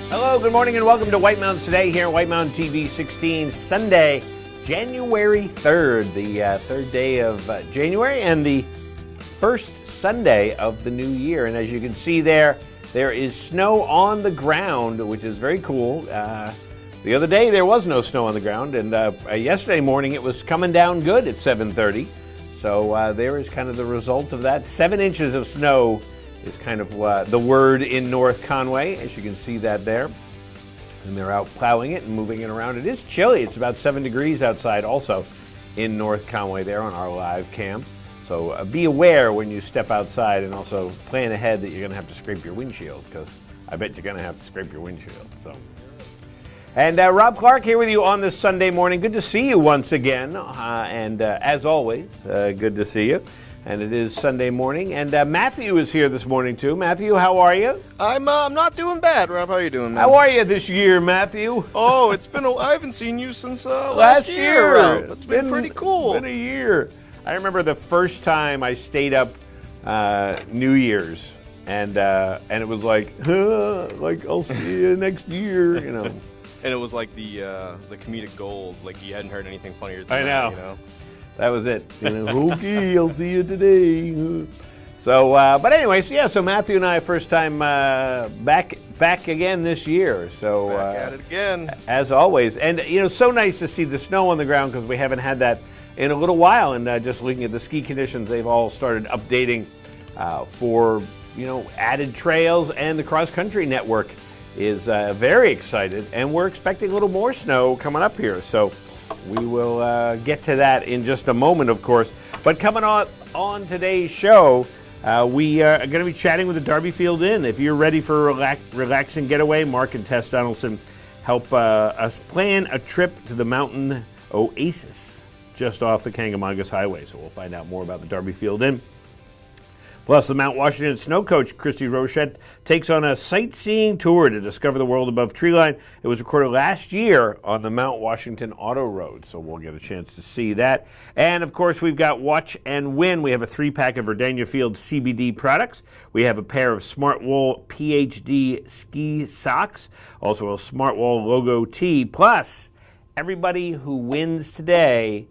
Hello, good morning, and welcome to White Mountains Today here on White Mountain TV 16, Sunday, January 3rd, the third day of January and the first Sunday of the new year. And as you can see there is snow on the ground, which is very cool. The other day there was no snow on the ground, and yesterday morning it was coming down good at 7:30. So there is kind of the result of that. 7 inches of snow is kind of the word in North Conway, as you can see that there. And they're out plowing it and moving it around. It is chilly. It's about 7 degrees outside also in North Conway there on our live cam. So be aware when you step outside, and also plan ahead that you're going to have to scrape your windshield, because I bet you're going to have to scrape your windshield. And Rob Clark here with you on this Sunday morning. Good to see you once again. And as always, good to see you. And it is Sunday morning. And Matthew is here this morning, too. Matthew, how are you? I'm not doing bad, Rob. How are you doing, man? How are you this year, Matthew? Oh, I haven't seen you since last year, Rob. It's been pretty cool. It's been a year. I remember the first time I stayed up New Year's, and it was like I'll see you next year, you know. And it was like the comedic gold, like you hadn't heard anything funnier than I know. that, you know? That was it. You know, okay, I'll see you today. So, but anyways, yeah, so Matthew and I, first time back again this year. So Back at it again. As always. And, you know, so nice to see the snow on the ground, because we haven't had that in a little while. And just looking at the ski conditions, they've all started updating for, you know, added trails, and the cross-country network is very excited, and we're expecting a little more snow coming up here. So we will get to that in just a moment, of course. But coming on today's show, we are going to be chatting with the Derby Field Inn. If you're ready for a relaxing getaway, Mark and Tess Donaldson help us plan a trip to the mountain oasis just off the Kangamongas Highway. So we'll find out more about the Derby Field Inn. Plus, the Mount Washington snow coach, Christy Rochette, takes on a sightseeing tour to discover the world above treeline. It was recorded last year on the Mount Washington Auto Road, so we'll get a chance to see that. And, of course, we've got Watch and Win. We have a 3-pack of Verdania Field CBD products. We have a pair of Smartwool PhD ski socks, also a Smartwool logo tee. Plus, everybody who wins today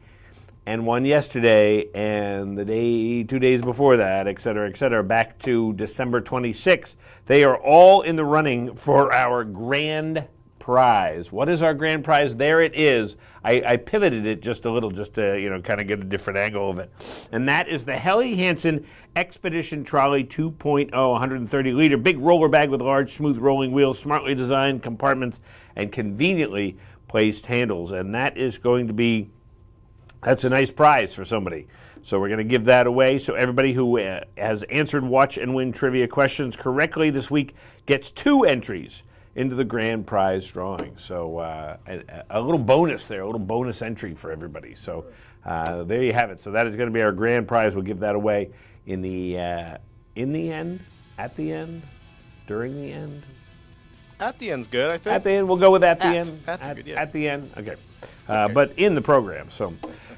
and won yesterday, and the 2 days before that, et cetera, back to December 26th. They are all in the running for our grand prize. What is our grand prize? There it is. I pivoted it just a little, just to, you know, kind of get a different angle of it. And that is the Helly Hansen Expedition Trolley 2.0, 130-liter, big roller bag with large, smooth rolling wheels, smartly designed compartments, and conveniently placed handles. And that is going to be That's a nice prize for somebody. So we're going to give that away. So everybody who has answered Watch and Win trivia questions correctly this week gets 2 entries into the grand prize drawing. So a little bonus there, a little bonus entry for everybody. So there you have it. So that is going to be our grand prize. We'll give that away in the end, at the end, during the end. At the end's good, I think. At the end, we'll go with at the end. That's good, yeah. At the end, okay. But in the program. So,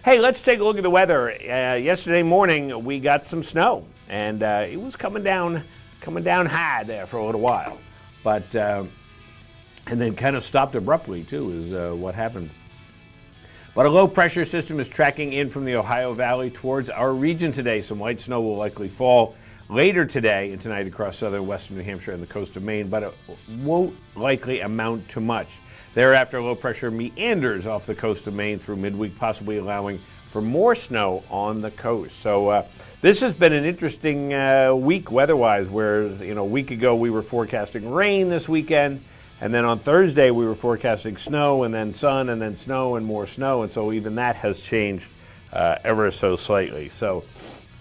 hey, let's take a look at the weather. Yesterday morning, we got some snow, and it was coming down high there for a little while, but and then kind of stopped abruptly too. Is what happened. But a low pressure system is tracking in from the Ohio Valley towards our region today. Some light snow will likely fall later today and tonight across southern western New Hampshire and the coast of Maine, but it won't likely amount to much. Thereafter, low pressure meanders off the coast of Maine through midweek, possibly allowing for more snow on the coast. So this has been an interesting week weather-wise, where, you know, a week ago we were forecasting rain this weekend, and then on Thursday we were forecasting snow, and then sun, and then snow, and more snow, and so even that has changed ever so slightly. So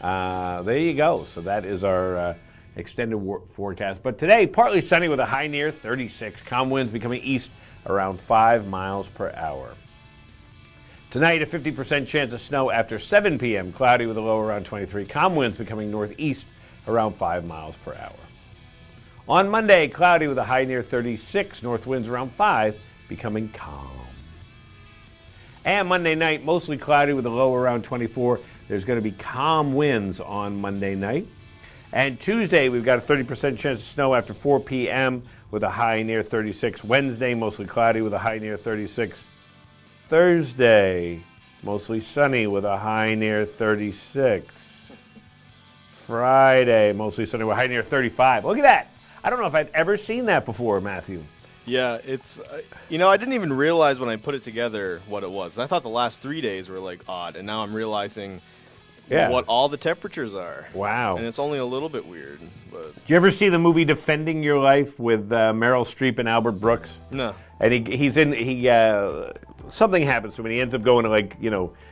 there you go. So that is our extended forecast. But today, partly sunny with a high near 36. Calm winds becoming east around 5 miles per hour. Tonight, a 50% chance of snow after 7 p.m. Cloudy with a low around 23. Calm winds becoming northeast around 5 miles per hour. On Monday, cloudy with a high near 36. North winds around 5, becoming calm. And Monday night, mostly cloudy with a low around 24. There's going to be calm winds on Monday night. And Tuesday, we've got a 30% chance of snow after 4 p.m. with a high near 36. Wednesday, mostly cloudy with a high near 36. Thursday, mostly sunny with a high near 36. Friday, mostly sunny with a high near 35. Look at that. I don't know if I've ever seen that before, Matthew. Yeah, it's, I didn't even realize when I put it together what it was. I thought the last 3 days were like odd, and now I'm realizing what all the temperatures are. Wow. And it's only a little bit weird. But Did you ever see the movie Defending Your Life with Meryl Streep and Albert Brooks? No. And something happens to him, and he ends up going to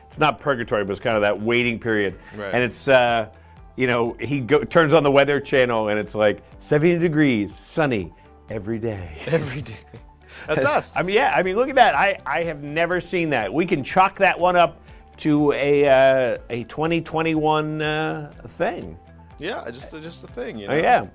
it's not purgatory, but it's kind of that waiting period. Right. And it's, he turns on the Weather Channel, and it's like 70 degrees, sunny, every day. Every day. That's us. Look at that. I have never seen that. We can chalk that one up to a 2021 thing. Yeah, just a thing, Oh yeah,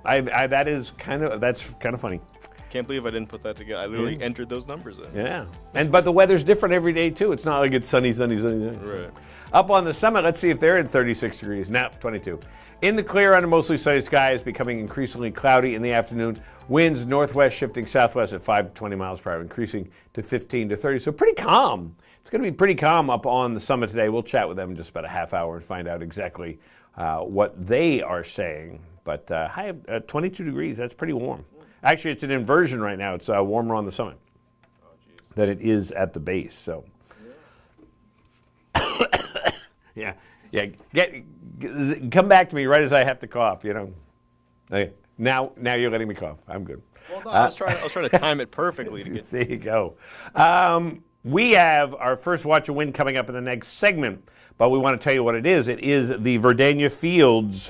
that's kind of funny. Can't believe I didn't put that together. I literally entered those numbers in. Yeah, but the weather's different every day too. It's not like it's sunny. Right. Up on the summit, let's see if they're at 36 degrees. Now 22. In the clear under mostly sunny skies, becoming increasingly cloudy in the afternoon. Winds northwest shifting southwest at 5 to 20 miles per hour, increasing to 15 to 30. So pretty calm. It's going to be pretty calm up on the summit today. We'll chat with them in just about a half hour and find out exactly what they are saying. But high of 22 degrees, that's pretty warm. Actually, it's an inversion right now. It's warmer on the summit than it is at the base. So, yeah. Come back to me right as I have to cough. Okay. Now you're letting me cough. I'm good. Well, no, I was trying to time it perfectly to get. There you go. We have our first Watch a Win coming up in the next segment, but we want to tell you what it is. It is the Verdania Fields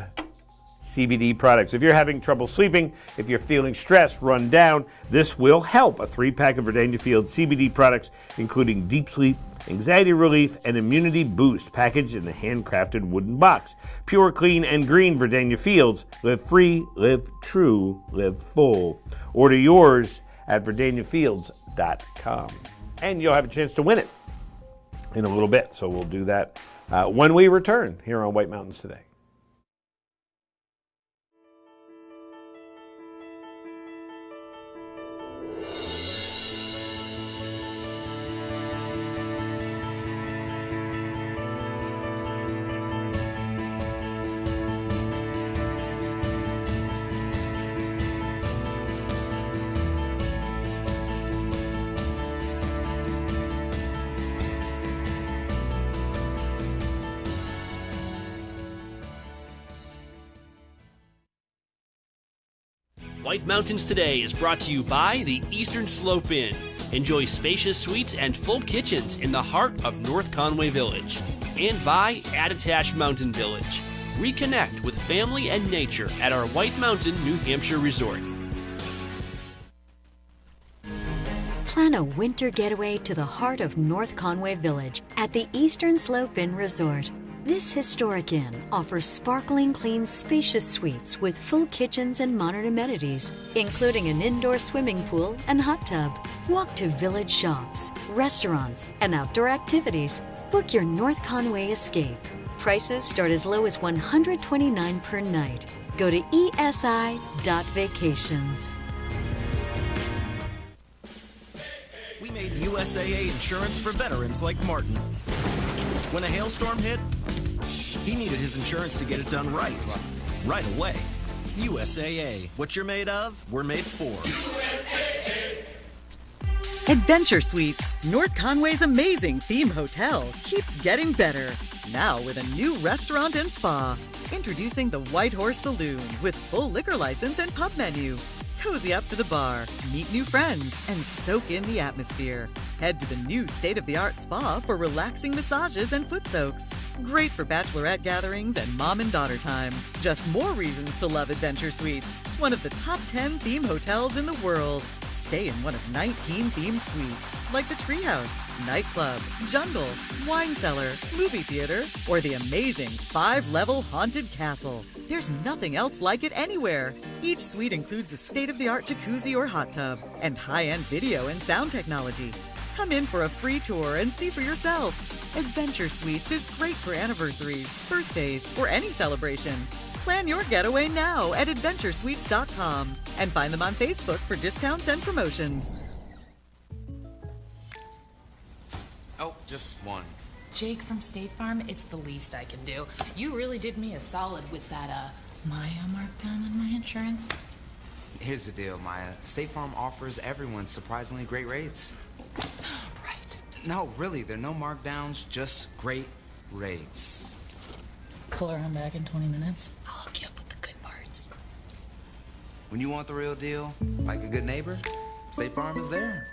CBD products. If you're having trouble sleeping, if you're feeling stressed, run down, this will help. A 3-pack of Verdania Fields CBD products, including deep sleep, anxiety relief, and immunity boost, packaged in a handcrafted wooden box. Pure, clean, and green Verdania Fields. Live free, live true, live full. Order yours at verdaniafields.com. And you'll have a chance to win it in a little bit. So we'll do that when we return here on White Mountains Today. White Mountains Today is brought to you by the Eastern Slope Inn. Enjoy spacious suites and full kitchens in the heart of North Conway Village. And by Attitash Mountain Village. Reconnect with family and nature at our White Mountain, New Hampshire resort. Plan a winter getaway to the heart of North Conway Village at the Eastern Slope Inn Resort. This historic inn offers sparkling clean, spacious suites with full kitchens and modern amenities, including an indoor swimming pool and hot tub. Walk to village shops, restaurants, and outdoor activities. Book your North Conway escape. Prices start as low as $129 per night. Go to esi.vacations. We made USAA insurance for veterans like Martin. When a hailstorm hit, he needed his insurance to get it done right away. USAA. What you're made of, we're made for. USAA. Adventure Suites, North Conway's amazing theme hotel, keeps getting better. Now with a new restaurant and spa. Introducing the White Horse Saloon with full liquor license and pub menu. Cozy up to the bar, meet new friends, and soak in the atmosphere. Head to the new state-of-the-art spa for relaxing massages and foot soaks. Great for bachelorette gatherings and mom and daughter time. Just more reasons to love Adventure Suites. One of the top 10 theme hotels in the world. Stay in one of 19 theme suites, like the Treehouse, Nightclub, Jungle, Wine Cellar, Movie Theater, or the amazing 5-level Haunted Castle. There's nothing else like it anywhere. Each suite includes a state-of-the-art jacuzzi or hot tub, and high-end video and sound technology. Come in for a free tour and see for yourself. Adventure Suites is great for anniversaries, birthdays, or any celebration. Plan your getaway now at adventuresuites.com and find them on Facebook for discounts and promotions. Oh, just one. Jake from State Farm, it's the least I can do. You really did me a solid with that, Maya markdown on my insurance. Here's the deal, Maya. State Farm offers everyone surprisingly great rates. Right. No, really, there are no markdowns, just great rates. Pull around back in 20 minutes. I'll hook you up with the good parts. When you want the real deal, like a good neighbor, State Farm is there.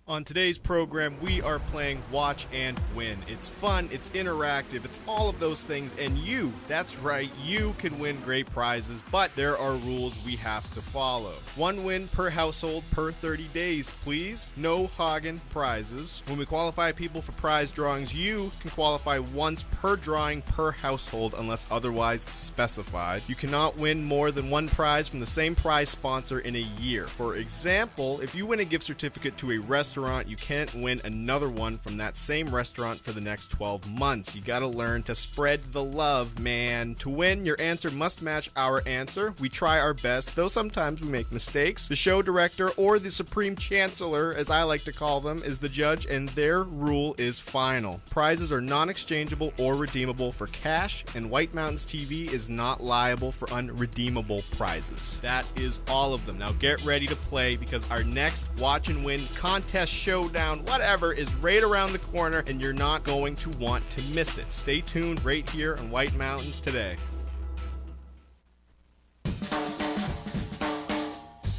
On today's program, we are playing Watch and Win. It's fun, it's interactive, it's all of those things, and you, that's right, you can win great prizes, but there are rules we have to follow. 1 win per household per 30 days, please. No Hagen prizes. When we qualify people for prize drawings, you can qualify once per drawing per household unless otherwise specified. You cannot win more than one prize from the same prize sponsor in a year. For example, if you win a gift certificate to a restaurant, you can't win another one from that same restaurant for the next 12 months. You gotta learn to spread the love, man. To win, your answer must match our answer. We try our best, though sometimes we make mistakes. The show director, or the supreme chancellor, as I like to call them, is the judge, and their rule is final. Prizes are non-exchangeable or redeemable for cash, and White Mountains TV is not liable for unredeemable prizes. That is all of them. Now get ready to play, because our next Watch and Win contest, showdown, whatever, is right around the corner, and you're not going to want to miss it. Stay tuned right here on White Mountains Today.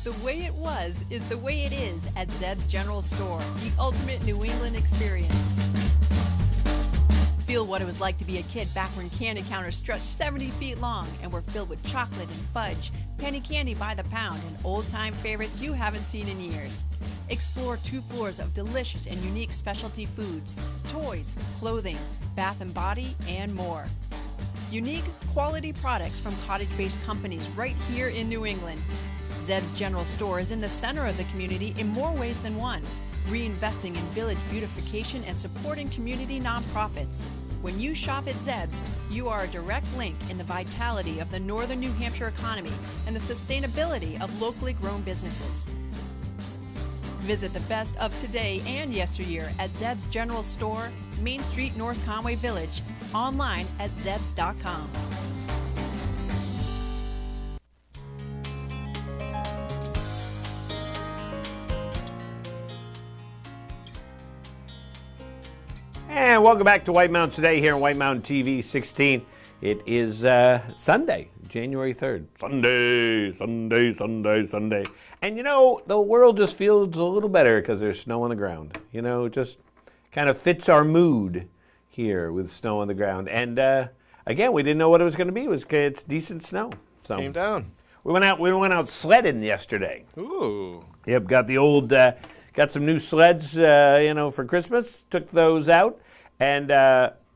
The way it was is the way it is at Zeb's General Store, the ultimate New England experience. Feel what it was like to be a kid back when candy counters stretched 70 feet long and were filled with chocolate and fudge, penny candy by the pound, and old-time favorites you haven't seen in years. Explore 2 floors of delicious and unique specialty foods, toys, clothing, bath and body, and more. Unique, quality products from cottage-based companies right here in New England. Zeb's General Store is in the center of the community in more ways than one, reinvesting in village beautification and supporting community nonprofits. When you shop at Zeb's, you are a direct link in the vitality of the northern New Hampshire economy and the sustainability of locally grown businesses. Visit the best of today and yesteryear at Zeb's General Store, Main Street, North Conway Village, online at zebs.com. And welcome back to White Mountain Today here on White Mountain TV 16. It is Sunday, January 3rd. Sunday. And you know, the world just feels a little better because there's snow on the ground. You know, it just kind of fits our mood here with snow on the ground. And again, we didn't know what it was going to be. It's decent snow. So Came down. We went out sledding yesterday. Ooh. Yep, got the old, got some new sleds, for Christmas. Took those out, and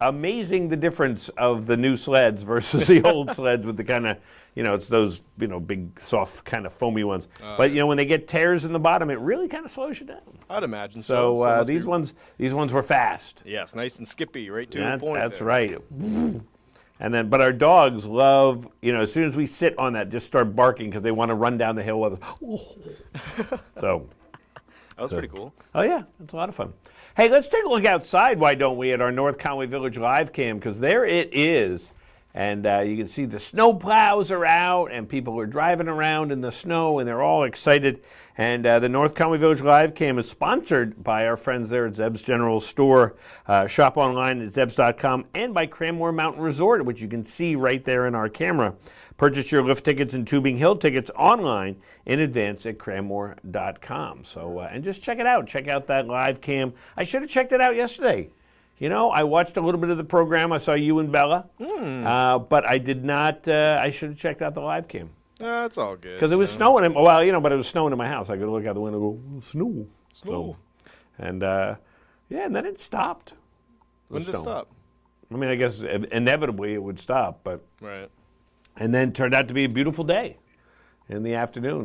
amazing the difference of the new sleds versus the old sleds with the kind of, it's those, big, soft, kind of foamy ones. But when they get tears in the bottom, it really kind of slows you down. I'd imagine so. So these ones were fast. Yes, nice and skippy, right to the point. That's right. And then, but our dogs love, as soon as we sit on that, just start barking because they want to run down the hill with us. So. That was pretty cool. Oh, yeah. It's a lot of fun. Hey, let's take a look outside, why don't we, at our North Conway Village live cam, because there it is. And you can see the snow plows are out, and people are driving around in the snow, and they're all excited. And the North Conway Village live cam is sponsored by our friends there at Zeb's General Store. Shop online at zebs.com, and by Cranmore Mountain Resort, which you can see right there in our camera. Purchase your lift tickets and Tubing Hill tickets online in advance at cranmore.com. So, and just check it out. Check out that live cam. I should have checked it out yesterday. I watched a little bit of the program. I saw you and Bella, but I did not. I should have checked out the live cam. That's all good. Because it was snowing. But it was snowing in my house. I could look out the window and go, snow. So, and and then it stopped. When did it stop? I mean, I guess inevitably it would stop, but right. And then it turned out to be a beautiful day in the afternoon.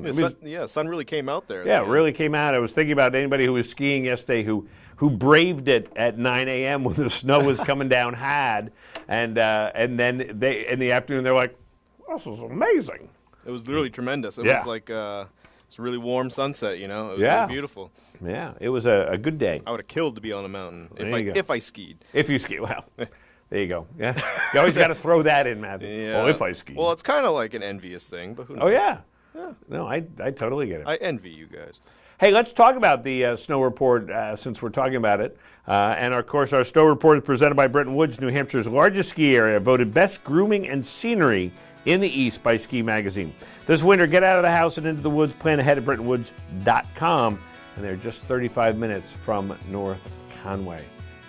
Sun really came out there. Yeah, it really came out. I was thinking about anybody who was skiing yesterday who braved it at 9 a.m. when the snow was coming down hard, and then in the afternoon they're like, "This is amazing." It was literally tremendous. It was like it's a really warm sunset. It was really beautiful. Yeah, it was a good day. I would have killed to be on a mountain if I skied. If you ski, well. There you go. Yeah, you always got to throw that in, Matthew. Yeah. Well, if I ski. Well, it's kind of like an envious thing, but who knows? Oh yeah. No, I totally get it. I envy you guys. Hey, let's talk about the snow report since we're talking about it. And of course, our snow report is presented by Bretton Woods, New Hampshire's largest ski area, voted best grooming and scenery in the East by Ski Magazine. This winter, get out of the house and into the woods. Plan ahead at BrettonWoods.com, and they're just 35 minutes from North Conway.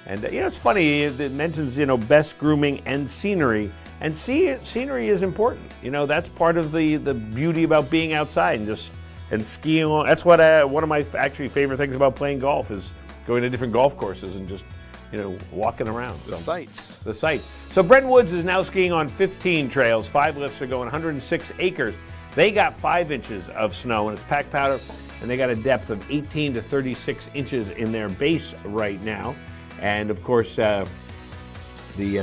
And, it's funny, it mentions, best grooming and scenery. And scenery is important. That's part of the beauty about being outside and skiing along. That's what one of my actually favorite things about playing golf is going to different golf courses and just, walking around. The sights. The sights. So Bretton Woods is now skiing on 15 trails. 5 lifts are going 106 acres. They got 5 inches of snow, and it's packed powder, and they got a depth of 18 to 36 inches in their base right now. And, of course, the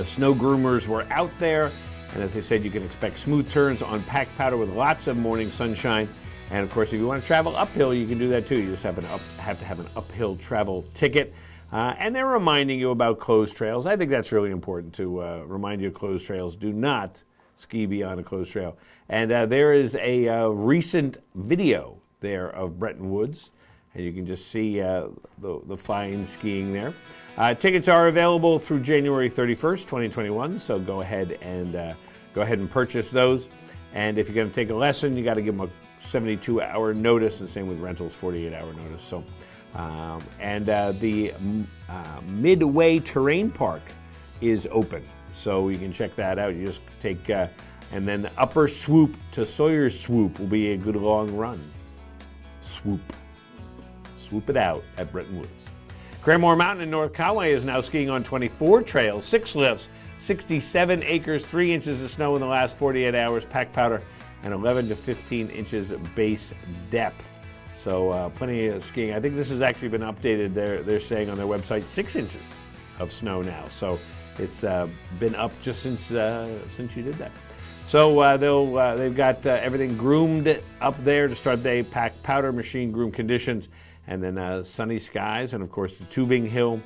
snow groomers were out there. And as I said, you can expect smooth turns on packed powder with lots of morning sunshine. And, of course, if you want to travel uphill, you can do that, too. You just have to have an uphill travel ticket. And they're reminding you about closed trails. I think that's really important to remind you of closed trails. Do not ski beyond a closed trail. And there is a recent video there of Bretton Woods. And you can just see the fine skiing there. Tickets are available through January 31st, 2021. So go ahead and purchase those. And if you're going to take a lesson, you got to give them a 72-hour notice, and same with rentals, 48-hour notice. So, the Midway Terrain Park is open, so you can check that out. You just take, and then the Upper Swoop to Sawyer's Swoop will be a good long run. Swoop it out at Bretton Woods. Cranmore Mountain in North Conway is now skiing on 24 trails, 6 lifts, 67 acres, 3 inches of snow in the last 48 hours, packed powder, and 11 to 15 inches base depth. So plenty of skiing. I think this has actually been updated. They're saying on their website 6 inches of snow now. So it's been up just since you did that. So they've got everything groomed up there to start the day, packed powder, machine groom conditions, and then sunny skies. And of course the tubing hill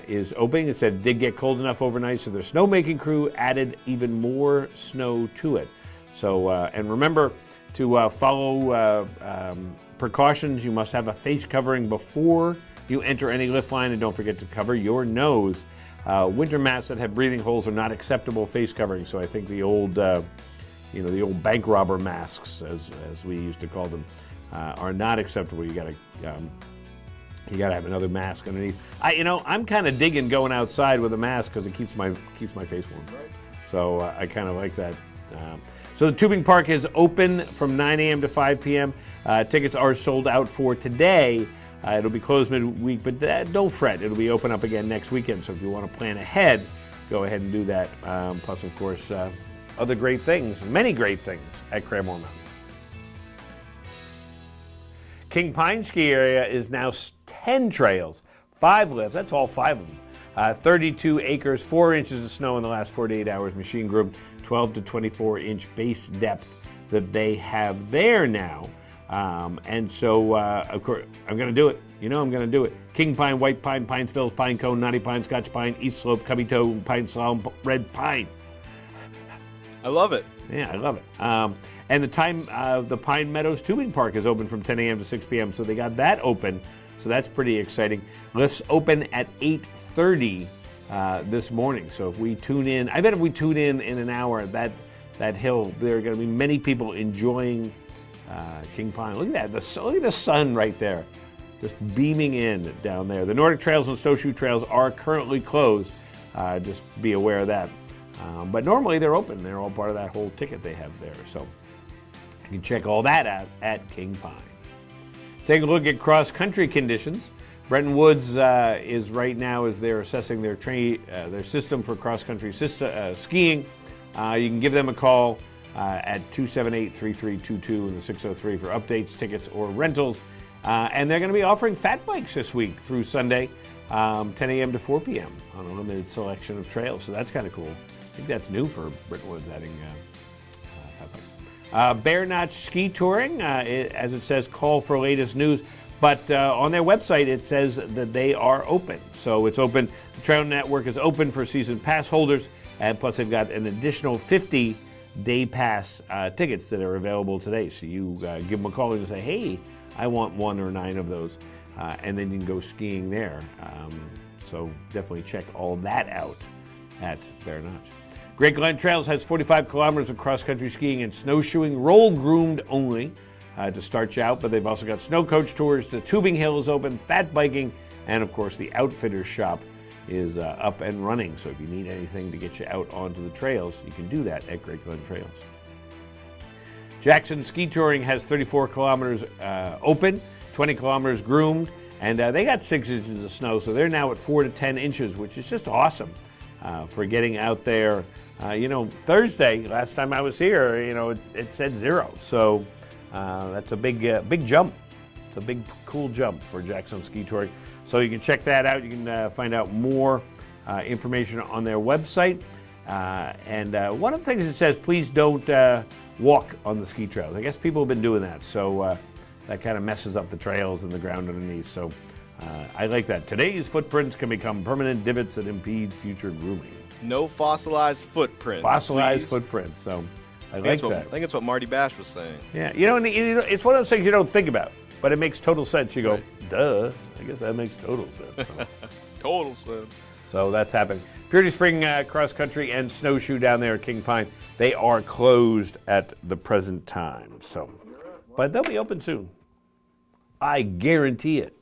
is open. It said it did get cold enough overnight, so their snowmaking crew added even more snow to it. So, and remember to follow precautions. You must have a face covering before you enter any lift line, and don't forget to cover your nose. Winter masks that have breathing holes are not acceptable face covering. So I think the old, the old bank robber masks, as we used to call them, are not acceptable. You gotta have another mask underneath. I'm kind of digging going outside with a mask because it keeps my face warm. Right. So I kind of like that. So the tubing park is open from 9 a.m. to 5 p.m. Tickets are sold out for today. It'll be closed midweek, but don't fret. It'll be open up again next weekend. So if you want to plan ahead, go ahead and do that. Plus, of course, other great things, many great things at Cranmore Mountain. King Pine Ski Area is now 10 trails, 5 lifts. That's all 5 of them. 32 acres, 4 inches of snow in the last 48 hours. Machine groomed, 12 to 24 inch base depth that they have there now. And so, of course, I'm going to do it. I'm going to do it. King Pine, White Pine, Pine Spills, Pine Cone, Knotty Pine, Scotch Pine, East Slope, Cubby Toe, Pine Slalom, Red Pine. I love it. Yeah, I love it. And the Pine Meadows Tubing Park is open from 10 a.m. to 6 p.m. So they got that open. So that's pretty exciting. Lifts open at 8:30 this morning. So if we tune in, I bet if we tune in an hour, that hill, there are going to be many people enjoying King Pine. Look at that. Look at the sun right there. just beaming in down there. The Nordic Trails and Snowshoe Trails are currently closed. Just be aware of that. But normally they're open. They're all part of that whole ticket they have there. So you can check all that out at King Pine. Take a look at cross-country conditions. Bretton Woods is right now as they're assessing their system for cross-country skiing. You can give them a call at 278-3322 and the 603 for updates, tickets, or rentals. And they're going to be offering fat bikes this week through Sunday, 10 a.m. to 4 p.m. on a limited selection of trails. So that's kind of cool. I think that's new for Bretton Woods, adding fat bikes. Bear Notch Ski Touring, as it says, call for latest news. But on their website, it says that they are open. So it's open. The Trail Network is open for season pass holders. And plus, they've got an additional 50 day pass tickets that are available today. So you give them a call and say, hey, I want 1 or 9 of those. And then you can go skiing there. So definitely check all that out at Bear Notch. Great Glen Trails has 45 kilometers of cross-country skiing and snowshoeing, roll-groomed only to start you out. But they've also got snow coach tours. The Tubing Hill is open, fat biking, and of course the Outfitters shop is up and running. So if you need anything to get you out onto the trails, you can do that at Great Glen Trails. Jackson Ski Touring has 34 kilometers open, 20 kilometers groomed, and they got 6 inches of snow, so they're now at 4 to 10 inches, which is just awesome for getting out there. Thursday, last time I was here, it said 0, so that's a big jump. It's a big, cool jump for Jackson Ski Touring. So you can check that out. You can find out more information on their website. And one of the things it says, please don't walk on the ski trails. I guess people have been doing that. So that kind of messes up the trails and the ground underneath. So I like that. Today's footprints can become permanent divots that impede future grooming. No fossilized footprints. Fossilized footprints. So I like that. I think it's what Marty Bash was saying. Yeah. It's one of those things you don't think about, but it makes total sense. You go, duh. I guess that makes total sense. So. Total sense. So that's happening. Purity Spring Cross Country and Snowshoe down there at King Pine, they are closed at the present time. So, but they'll be open soon. I guarantee it.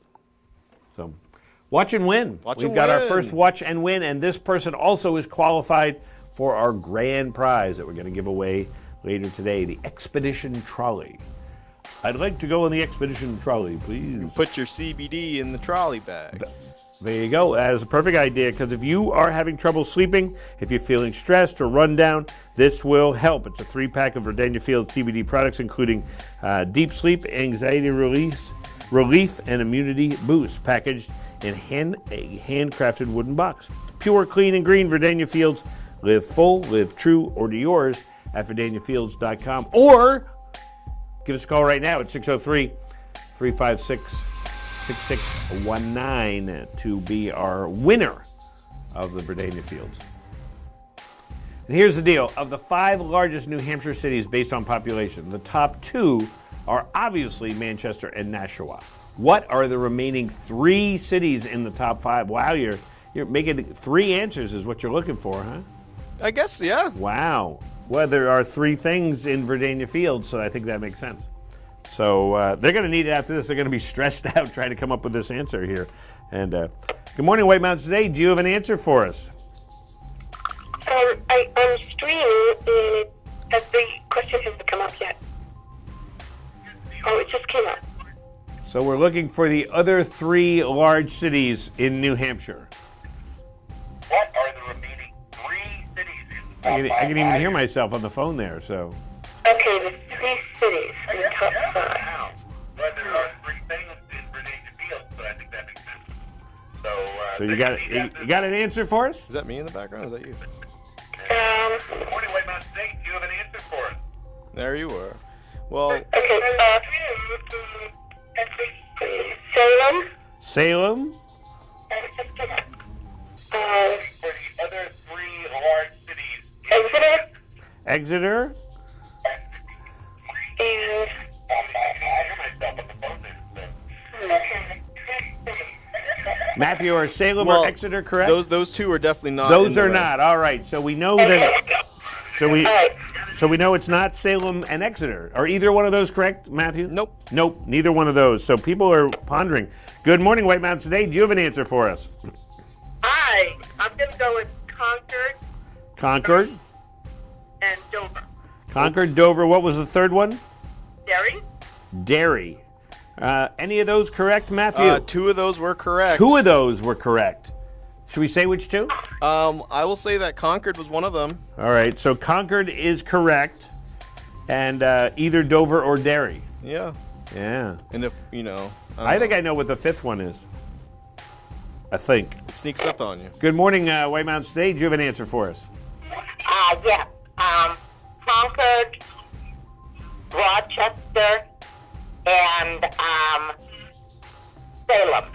So, watch and win. We've got our first watch and win, and this person also is qualified for our grand prize that we're going to give away later today, the Expedition Trolley. I'd like to go on the Expedition Trolley, please. Put your CBD in the trolley bag. There you go. That is a perfect idea, because if you are having trouble sleeping, if you're feeling stressed or run down, this will help. It's a 3-pack of Verdania Fields CBD products, including deep sleep, anxiety relief, and immunity boost, packaged in a handcrafted wooden box. Pure, clean, and green Verdania Fields. Live full, live true. Order yours at VerdaniaFields.com, or give us a call right now at 603-356-6619 to be our winner of the Verdania Fields. And here's the deal. Of the 5 largest New Hampshire cities based on population, the top 2 are obviously Manchester and Nashua. What are the remaining 3 cities in the top 5? Wow, you're making 3 answers is what you're looking for, huh? I guess, yeah. Wow. Well, there are 3 things in Verdania Fields, so I think that makes sense. So they're going to need it after this. They're going to be stressed out trying to come up with this answer here. And good morning, White Mountains Today. Do you have an answer for us? I'm streaming, and the question hasn't come up yet. Oh, it just came up. So we're looking for the other 3 large cities in New Hampshire. What are the remaining 3 cities in the top 5? I can even hear myself on the phone there, so. Okay, the 3 cities in the top 5. Well, there are 3 things in Verdania Fields, but I think that makes sense. So you got an answer for us? Is that me in the background? Is that you? Good morning, White Mountain State. Do you have an answer for us? There you were. Well, okay, Salem. Salem. For the other 3 large cities. Exeter. And I hear myself on the phone there. Matthew, are Salem or Exeter correct? Those 2 are definitely not. Those are not. All right. So we know that. So we. So we know it's not Salem and Exeter. Are either one of those correct, Matthew? Nope. Nope, neither one of those. So people are pondering. Good morning, White Mountains Today. Do you have an answer for us? Hi, I'm going to go with Concord Concord? and Dover. Concord, Dover. What was the third one? Derry? Derry. Any of those correct, Matthew? 2 of those were correct. 2 of those were correct. Should we say which 2? I will say that Concord was one of them. All right, so Concord is correct, and either Dover or Derry. Yeah. Yeah. And if, I think I know what the 5th one is. I think. It sneaks up on you. Good morning, White Mountains Today. Do you have an answer for us? Yeah. Concord, Rochester, and Salem.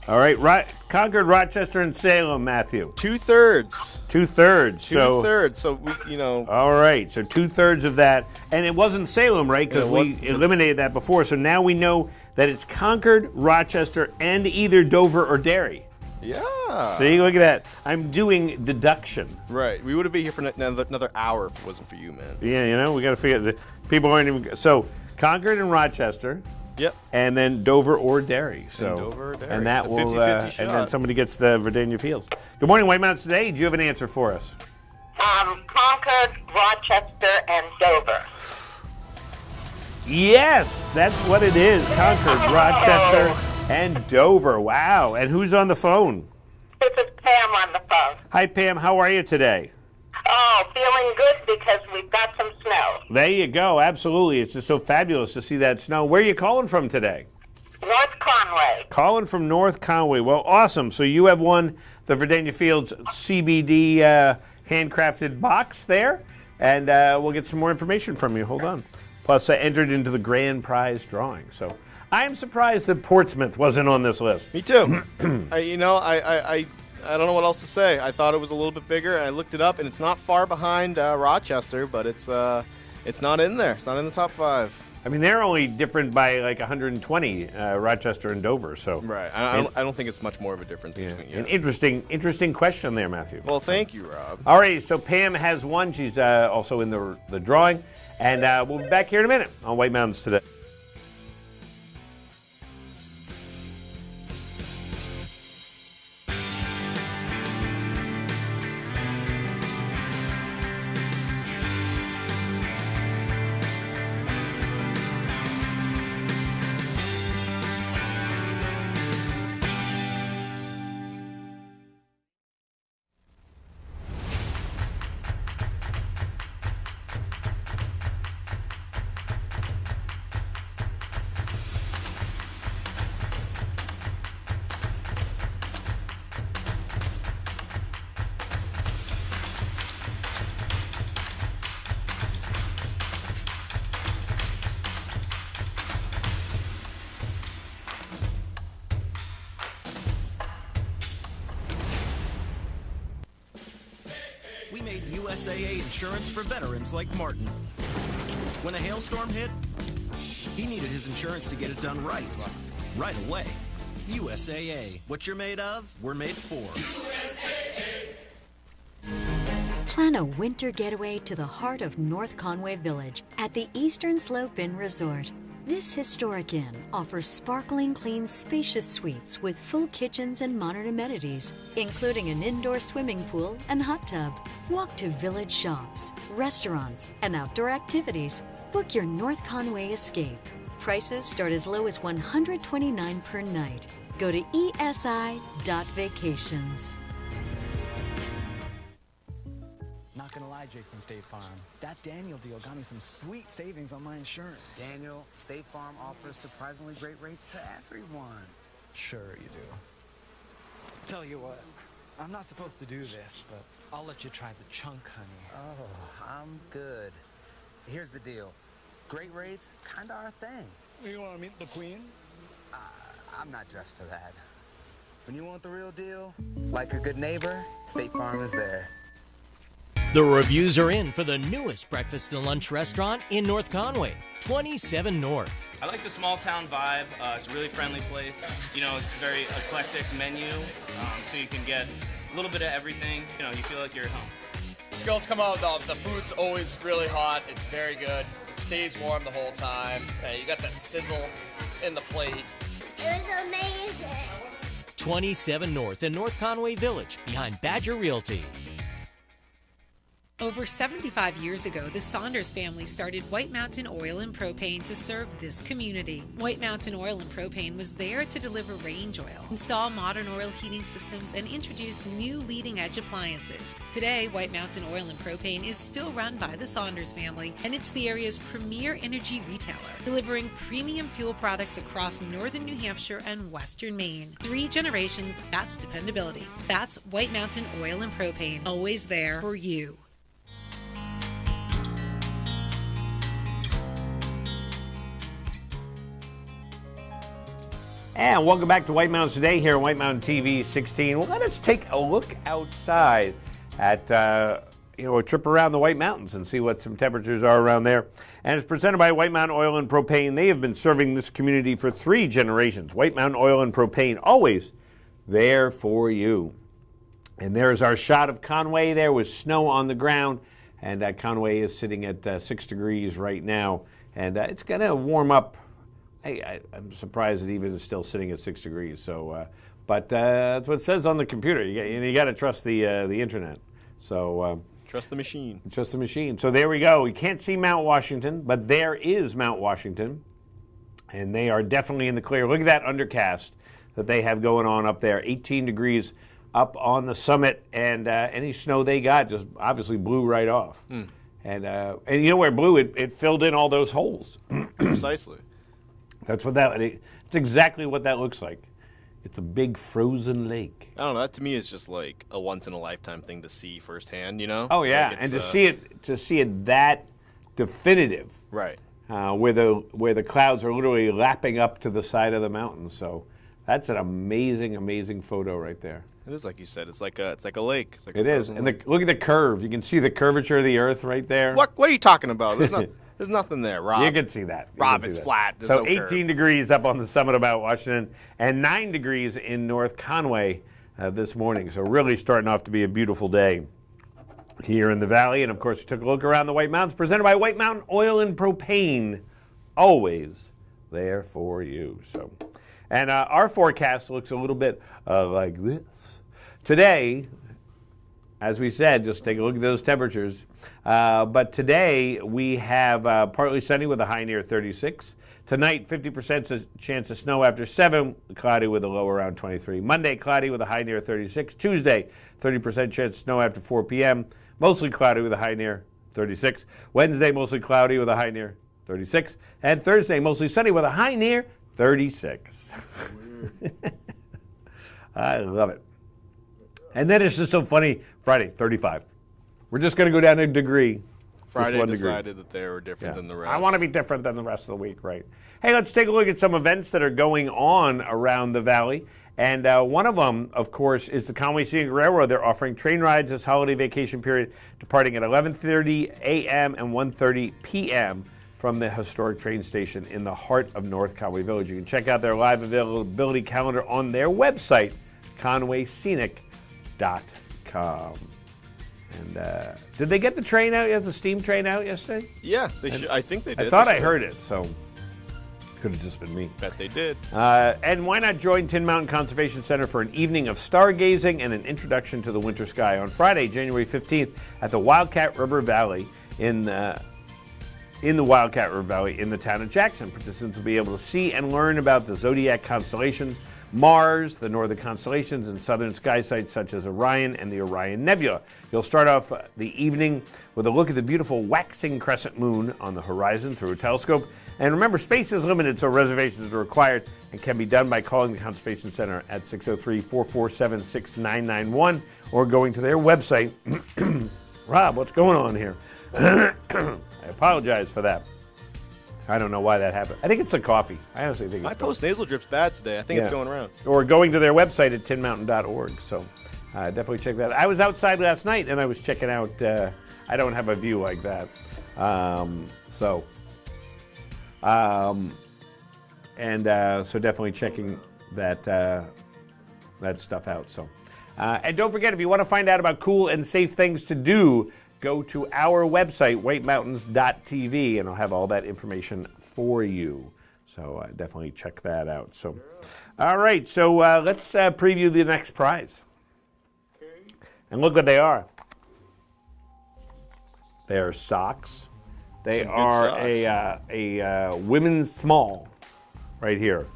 All right, Concord, Rochester, and Salem, Matthew. 2/3. 2/3. So 2/3. So we, All right, so 2/3 of that, and it wasn't Salem, right? Because we eliminated that before. So now we know that it's Concord, Rochester, and either Dover or Derry. Yeah. See, look at that. I'm doing deduction. Right. We would be here for another hour if it wasn't for you, man. Yeah, we got to figure the people aren't even. So Concord and Rochester. Yep. And then Dover or Derry. So, Dover or Derry. And that It's a will, 50-50 shot. and then somebody gets the Virginia Fields. Good morning, White Mountains Today. Do you have an answer for us? Concord, Rochester, and Dover. Yes, that's what it is. Concord, Rochester, and Dover. Wow. And who's on the phone? This is Pam on the phone. Hi, Pam. How are you today? Oh, feeling good because we've got some snow. There you go. Absolutely. It's just so fabulous to see that snow. Where are you calling from today? North Conway. Calling from North Conway. Well, awesome. So you have won the Virginia Fields CBD handcrafted box there, and we'll get some more information from you. Hold on. Plus, I entered into the grand prize drawing. So I am surprised that Portsmouth wasn't on this list. Me too. I don't know what else to say. I thought it was a little bit bigger, and I looked it up, and it's not far behind Rochester, but it's not in there. It's not in the top 5. I mean, they're only different by like 120, Rochester and Dover. So right. I don't think it's much more of a difference between. Yeah. An interesting question there, Matthew. Well, thank you, Rob. All right, so Pam has won. She's also in the drawing, and we'll be back here in a minute on White Mountains Today. We made USAA insurance for veterans like Martin. When a hailstorm hit, he needed his insurance to get it done right away. USAA. What you're made of, we're made for. Plan a winter getaway to the heart of North Conway Village at the Eastern Slope Inn Resort. This historic inn offers sparkling clean, spacious suites with full kitchens and modern amenities, including an indoor swimming pool and hot tub. Walk to village shops, restaurants, and outdoor activities. Book your North Conway escape. Prices start as low as $129 per night. Go to esi.vacations. Not gonna lie, Jake from State Farm. That Daniel deal got me some sweet savings on my insurance. Daniel, State Farm offers surprisingly great rates to everyone. Sure you do. Tell you what, I'm not supposed to do this, but I'll let you try the chunk, honey. Oh, I'm good. Here's the deal. Great rates, kinda our thing. You wanna meet the queen? I'm not dressed for that. When you want the real deal, like a good neighbor, State Farm is there. The reviews are in for the newest breakfast and lunch restaurant in North Conway, 27 North. I like the small town vibe. It's a really friendly place. You know, it's a very eclectic menu, so you can get a little bit of everything. You know, you feel like you're at home. skillets come out, the food's always really hot. It's very good. It stays warm the whole time. You got that sizzle in the plate. It was amazing. 27 North in North Conway Village, behind Badger Realty. Over 75 years ago, the Saunders family started White Mountain Oil and Propane to serve this community. White Mountain Oil and Propane was there to deliver range oil, install modern oil heating systems, and introduce new leading-edge appliances. Today, White Mountain Oil and Propane is still run by the Saunders family, and it's the area's premier energy retailer, delivering premium fuel products across northern New Hampshire and western Maine. 3 generations, that's dependability. That's White Mountain Oil and Propane, always there for you. And welcome back to White Mountains Today here on White Mountain TV 16. Well, let us take a look outside at a trip around the White Mountains and see what some temperatures are around there. And it's presented by White Mountain Oil and Propane. They have been serving this community for 3 generations. White Mountain Oil and Propane, always there for you. And there's our shot of Conway there with snow on the ground. And Conway is sitting at 6 degrees right now. And it's going to warm up. I'm surprised it even is still sitting at 6 degrees. So, but that's what it says on the computer. You got to trust the internet. So trust the machine. Trust the machine. So there we go. We can't see Mount Washington, but there is Mount Washington, and they are definitely in the clear. Look at that undercast that they have going on up there. 18 degrees up on the summit, and any snow they got just obviously blew right off. And you know where it blew? It filled in all those holes. Precisely. That's what it's exactly what that looks like. It's a big frozen lake. I don't know. That to me is just like a once in a lifetime thing to see firsthand. You know? Oh yeah, like and to see it that definitive. Right. Where the clouds are literally lapping up to the side of the mountain. So that's an amazing, amazing photo right there. It is, like you said. It's like a lake. It's like it is, and look at the curve. You can see the curvature of the Earth right there. What are you talking about? There's nothing there, Rob. You can see that. Rob, it's flat. There's so no 18 curve. degrees up on the summit of Mount Washington and 9 degrees in North Conway this morning. So really starting off to be a beautiful day here in the valley. And, of course, we took a look around the White Mountains, presented by White Mountain Oil and Propane. Always there for you. So, and our forecast looks a little bit like this. Today, as we said, just take a look at those temperatures. But today we have partly sunny with a high near 36. Tonight, 50% chance of snow after 7, cloudy with a low around 23. Monday, cloudy with a high near 36. Tuesday, 30% chance of snow after 4 p.m. Mostly cloudy with a high near 36. Wednesday, mostly cloudy with a high near 36. And Thursday, mostly sunny with a high near 36. I love it. And then it's just so funny, Friday, 35. We're just going to go down a degree. Friday decided that they were different than the rest. I want to be different than the rest of the week, right? Hey, let's take a look at some events that are going on around the valley. And one of them, of course, is the Conway Scenic Railroad. They're offering train rides this holiday vacation period, departing at 11:30 a.m. and 1:30 p.m. from the historic train station in the heart of North Conway Village. You can check out their live availability calendar on their website, conwayscenic.com. And did they get the train out yet, the steam train out yesterday? Yeah, I think they did. I thought I heard it, so could have just been me. Bet they did. And why not join Tin Mountain Conservation Center for an evening of stargazing and an introduction to the winter sky on Friday, January 15th at the Wildcat River Valley in the Wildcat River Valley in the town of Jackson. Participants will be able to see and learn about the zodiac constellations, Mars, the northern constellations, and southern sky sites such as Orion and the Orion Nebula. You'll start off the evening with a look at the beautiful waxing crescent moon on the horizon through a telescope. And remember, space is limited, so reservations are required and can be done by calling the Conservation Center at 603-447-6991 or going to their website. Rob, what's going on here? I apologize for that. I don't know why that happened. I think it's the coffee. I honestly think it's my post-nasal drip's bad today. I think it's going around. Or going to their website at tinmountain.org. So definitely check that out. I was outside last night and I was checking out. I don't have a view like that. So definitely checking that stuff out. So and don't forget, if you want to find out about cool and safe things to do go to our website, whitemountains.tv, and I'll have all that information for you. So definitely check that out. So, all right, so let's preview the next prize. And look what they are. They are socks. They are a women's small right here.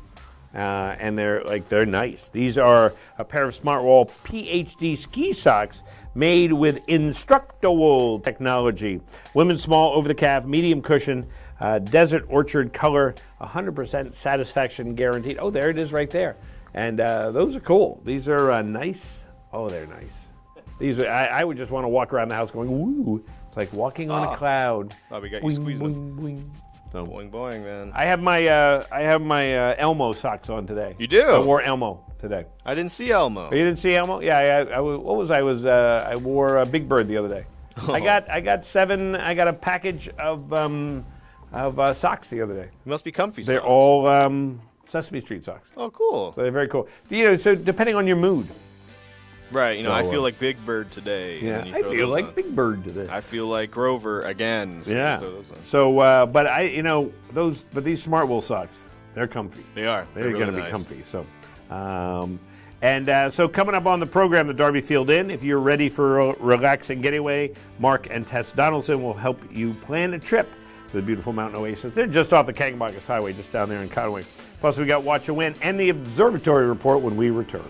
And they're nice. These are a pair of Smartwool PhD ski socks made with Instructawool technology. Women's small over the calf, medium cushion, desert orchard color, 100% satisfaction guaranteed. Oh, there it is right there. And those are cool. These are nice. Oh, they're nice. These are, I would just want to walk around the house going, woo. It's like walking on a cloud. Oh, we got you squeezing. Boing, boing. So, boing, boing, man. I have my Elmo socks on today. You do? I wore Elmo today. I didn't see Elmo. Oh, you didn't see Elmo? Yeah, I wore Big Bird the other day. Oh. I got a package of socks the other day. It must be comfy socks. They're all Sesame Street socks. Oh, cool. So they're very cool. So depending on your mood. Right, I feel like Big Bird today. Yeah, I feel like Big Bird today. I feel like Grover again. So yeah. Those on. So, but these Smartwool socks, they're comfy. They are. They're really going to nice. be comfy. So, so coming up on the program, the Darby Field Inn. If you're ready for a relaxing getaway, Mark and Tess Donaldson will help you plan a trip to the beautiful mountain oasis. They're just off the Kangabagas Highway, just down there in Conway. Plus, we got Watch a Win and the Observatory Report when we return.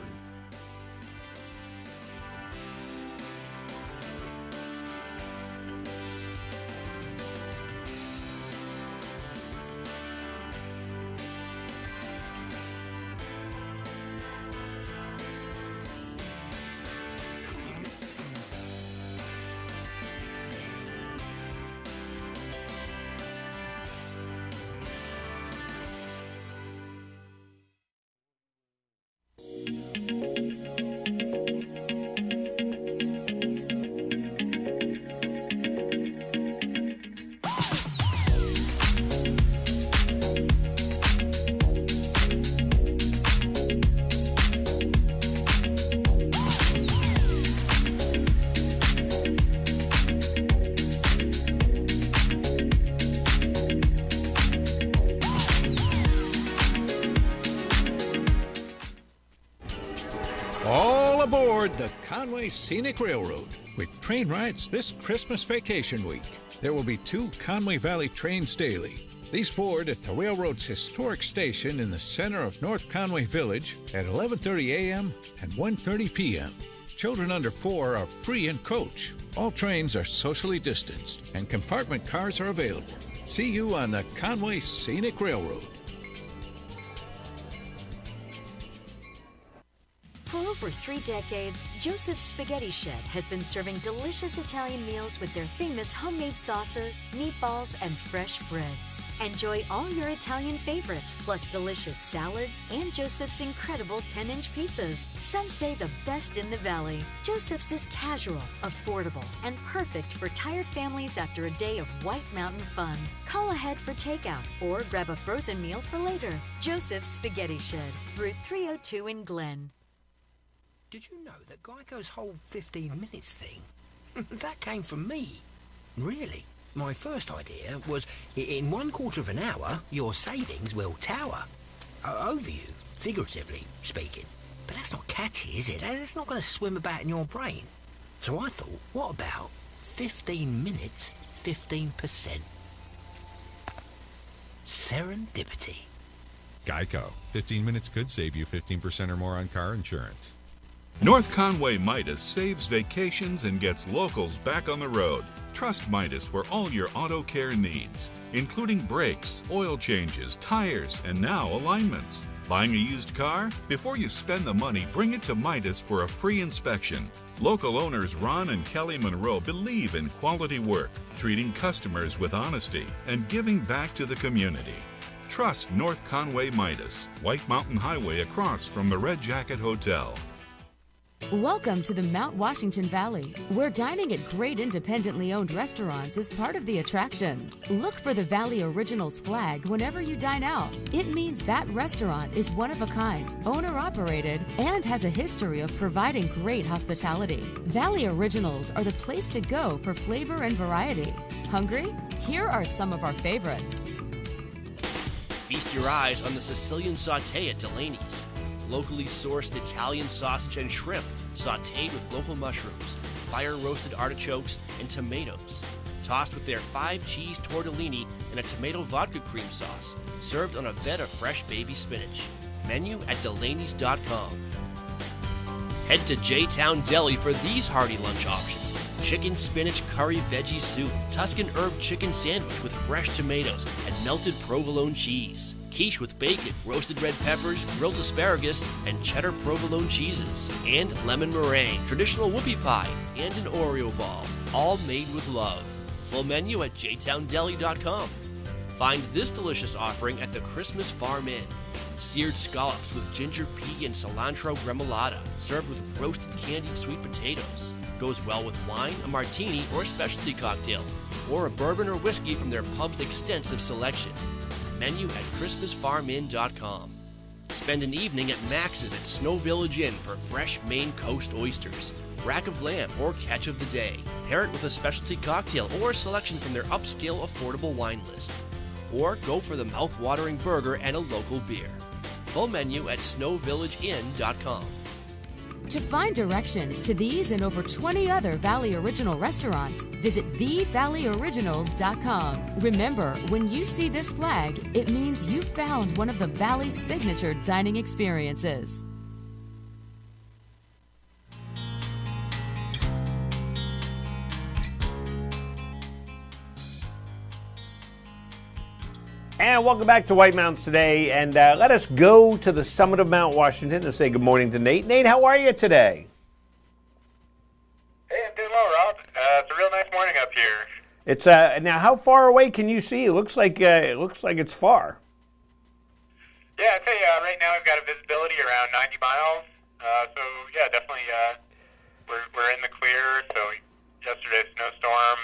All aboard the Conway Scenic Railroad with train rides this Christmas vacation week. There will be 2 Conway Valley trains daily. These board at the railroad's historic station in the center of North Conway Village at 11:30 a.m. and 1:30 p.m. Children under 4 are free in coach. All trains are socially distanced and compartment cars are available. See you on the Conway Scenic Railroad. For over 3 decades, Joseph's Spaghetti Shed has been serving delicious Italian meals with their famous homemade sauces, meatballs, and fresh breads. Enjoy all your Italian favorites, plus delicious salads and Joseph's incredible 10-inch pizzas. Some say the best in the valley. Joseph's is casual, affordable, and perfect for tired families after a day of White Mountain fun. Call ahead for takeout or grab a frozen meal for later. Joseph's Spaghetti Shed, Route 302 in Glen. Did you know that Geico's whole 15 minutes thing, that came from me? Really? My first idea was, in 1/4 of an hour, your savings will tower. Over you, figuratively speaking. But that's not catchy, is it? That's not going to swim about in your brain. So I thought, what about 15 minutes, 15%? Serendipity. Geico. 15 minutes could save you 15% or more on car insurance. North Conway Midas saves vacations and gets locals back on the road. Trust Midas for all your auto care needs, including brakes, oil changes, tires, and now alignments. Buying a used car? Before you spend the money, bring it to Midas for a free inspection. Local owners Ron and Kelly Monroe believe in quality work, treating customers with honesty, and giving back to the community. Trust North Conway Midas, White Mountain Highway across from the Red Jacket Hotel. Welcome to the Mount Washington Valley, where dining at great independently owned restaurants is part of the attraction. Look for the Valley Originals flag whenever you dine out. It means that restaurant is one of a kind, owner-operated, and has a history of providing great hospitality. Valley Originals are the place to go for flavor and variety. Hungry? Here are some of our favorites. Feast your eyes on the Sicilian sauté at Delaney's. Locally sourced Italian sausage and shrimp, sautéed with local mushrooms, fire-roasted artichokes, and tomatoes. Tossed with their 5-cheese tortellini and a tomato vodka cream sauce, served on a bed of fresh baby spinach. Menu at Delaney's.com. Head to J-Town Deli for these hearty lunch options. Chicken spinach curry veggie soup, Tuscan herb chicken sandwich with fresh tomatoes and melted provolone cheese. Quiche with bacon, roasted red peppers, grilled asparagus, and cheddar provolone cheeses. And lemon meringue, traditional whoopie pie, and an Oreo ball. All made with love. Full menu at jtowndeli.com. Find this delicious offering at the Christmas Farm Inn. Seared scallops with ginger pea and cilantro gremolata, served with roasted candied sweet potatoes. Goes well with wine, a martini, or a specialty cocktail, or a bourbon or whiskey from their pub's extensive selection. Menu at ChristmasFarmInn.com. Spend an evening at Max's at Snow Village Inn for fresh Maine Coast oysters, rack of lamb, or catch of the day. Pair it with a specialty cocktail or a selection from their upscale affordable wine list. Or go for the mouth-watering burger and a local beer. Full menu at SnowVillageInn.com. To find directions to these and over 20 other Valley Original restaurants, visit TheValleyOriginals.com. Remember, when you see this flag, it means you found one of the Valley's signature dining experiences. And welcome back to White Mountains today, and let us go to the summit of Mount Washington to say good morning to Nate. Nate, how are you today? Hey, I'm doing well, Rob. It's a real nice morning up here. It's now how far away can you see? It looks like it's far. Yeah, I'd say right now we've got a visibility around 90 miles. So yeah, definitely we're in the clear. So yesterday's snowstorm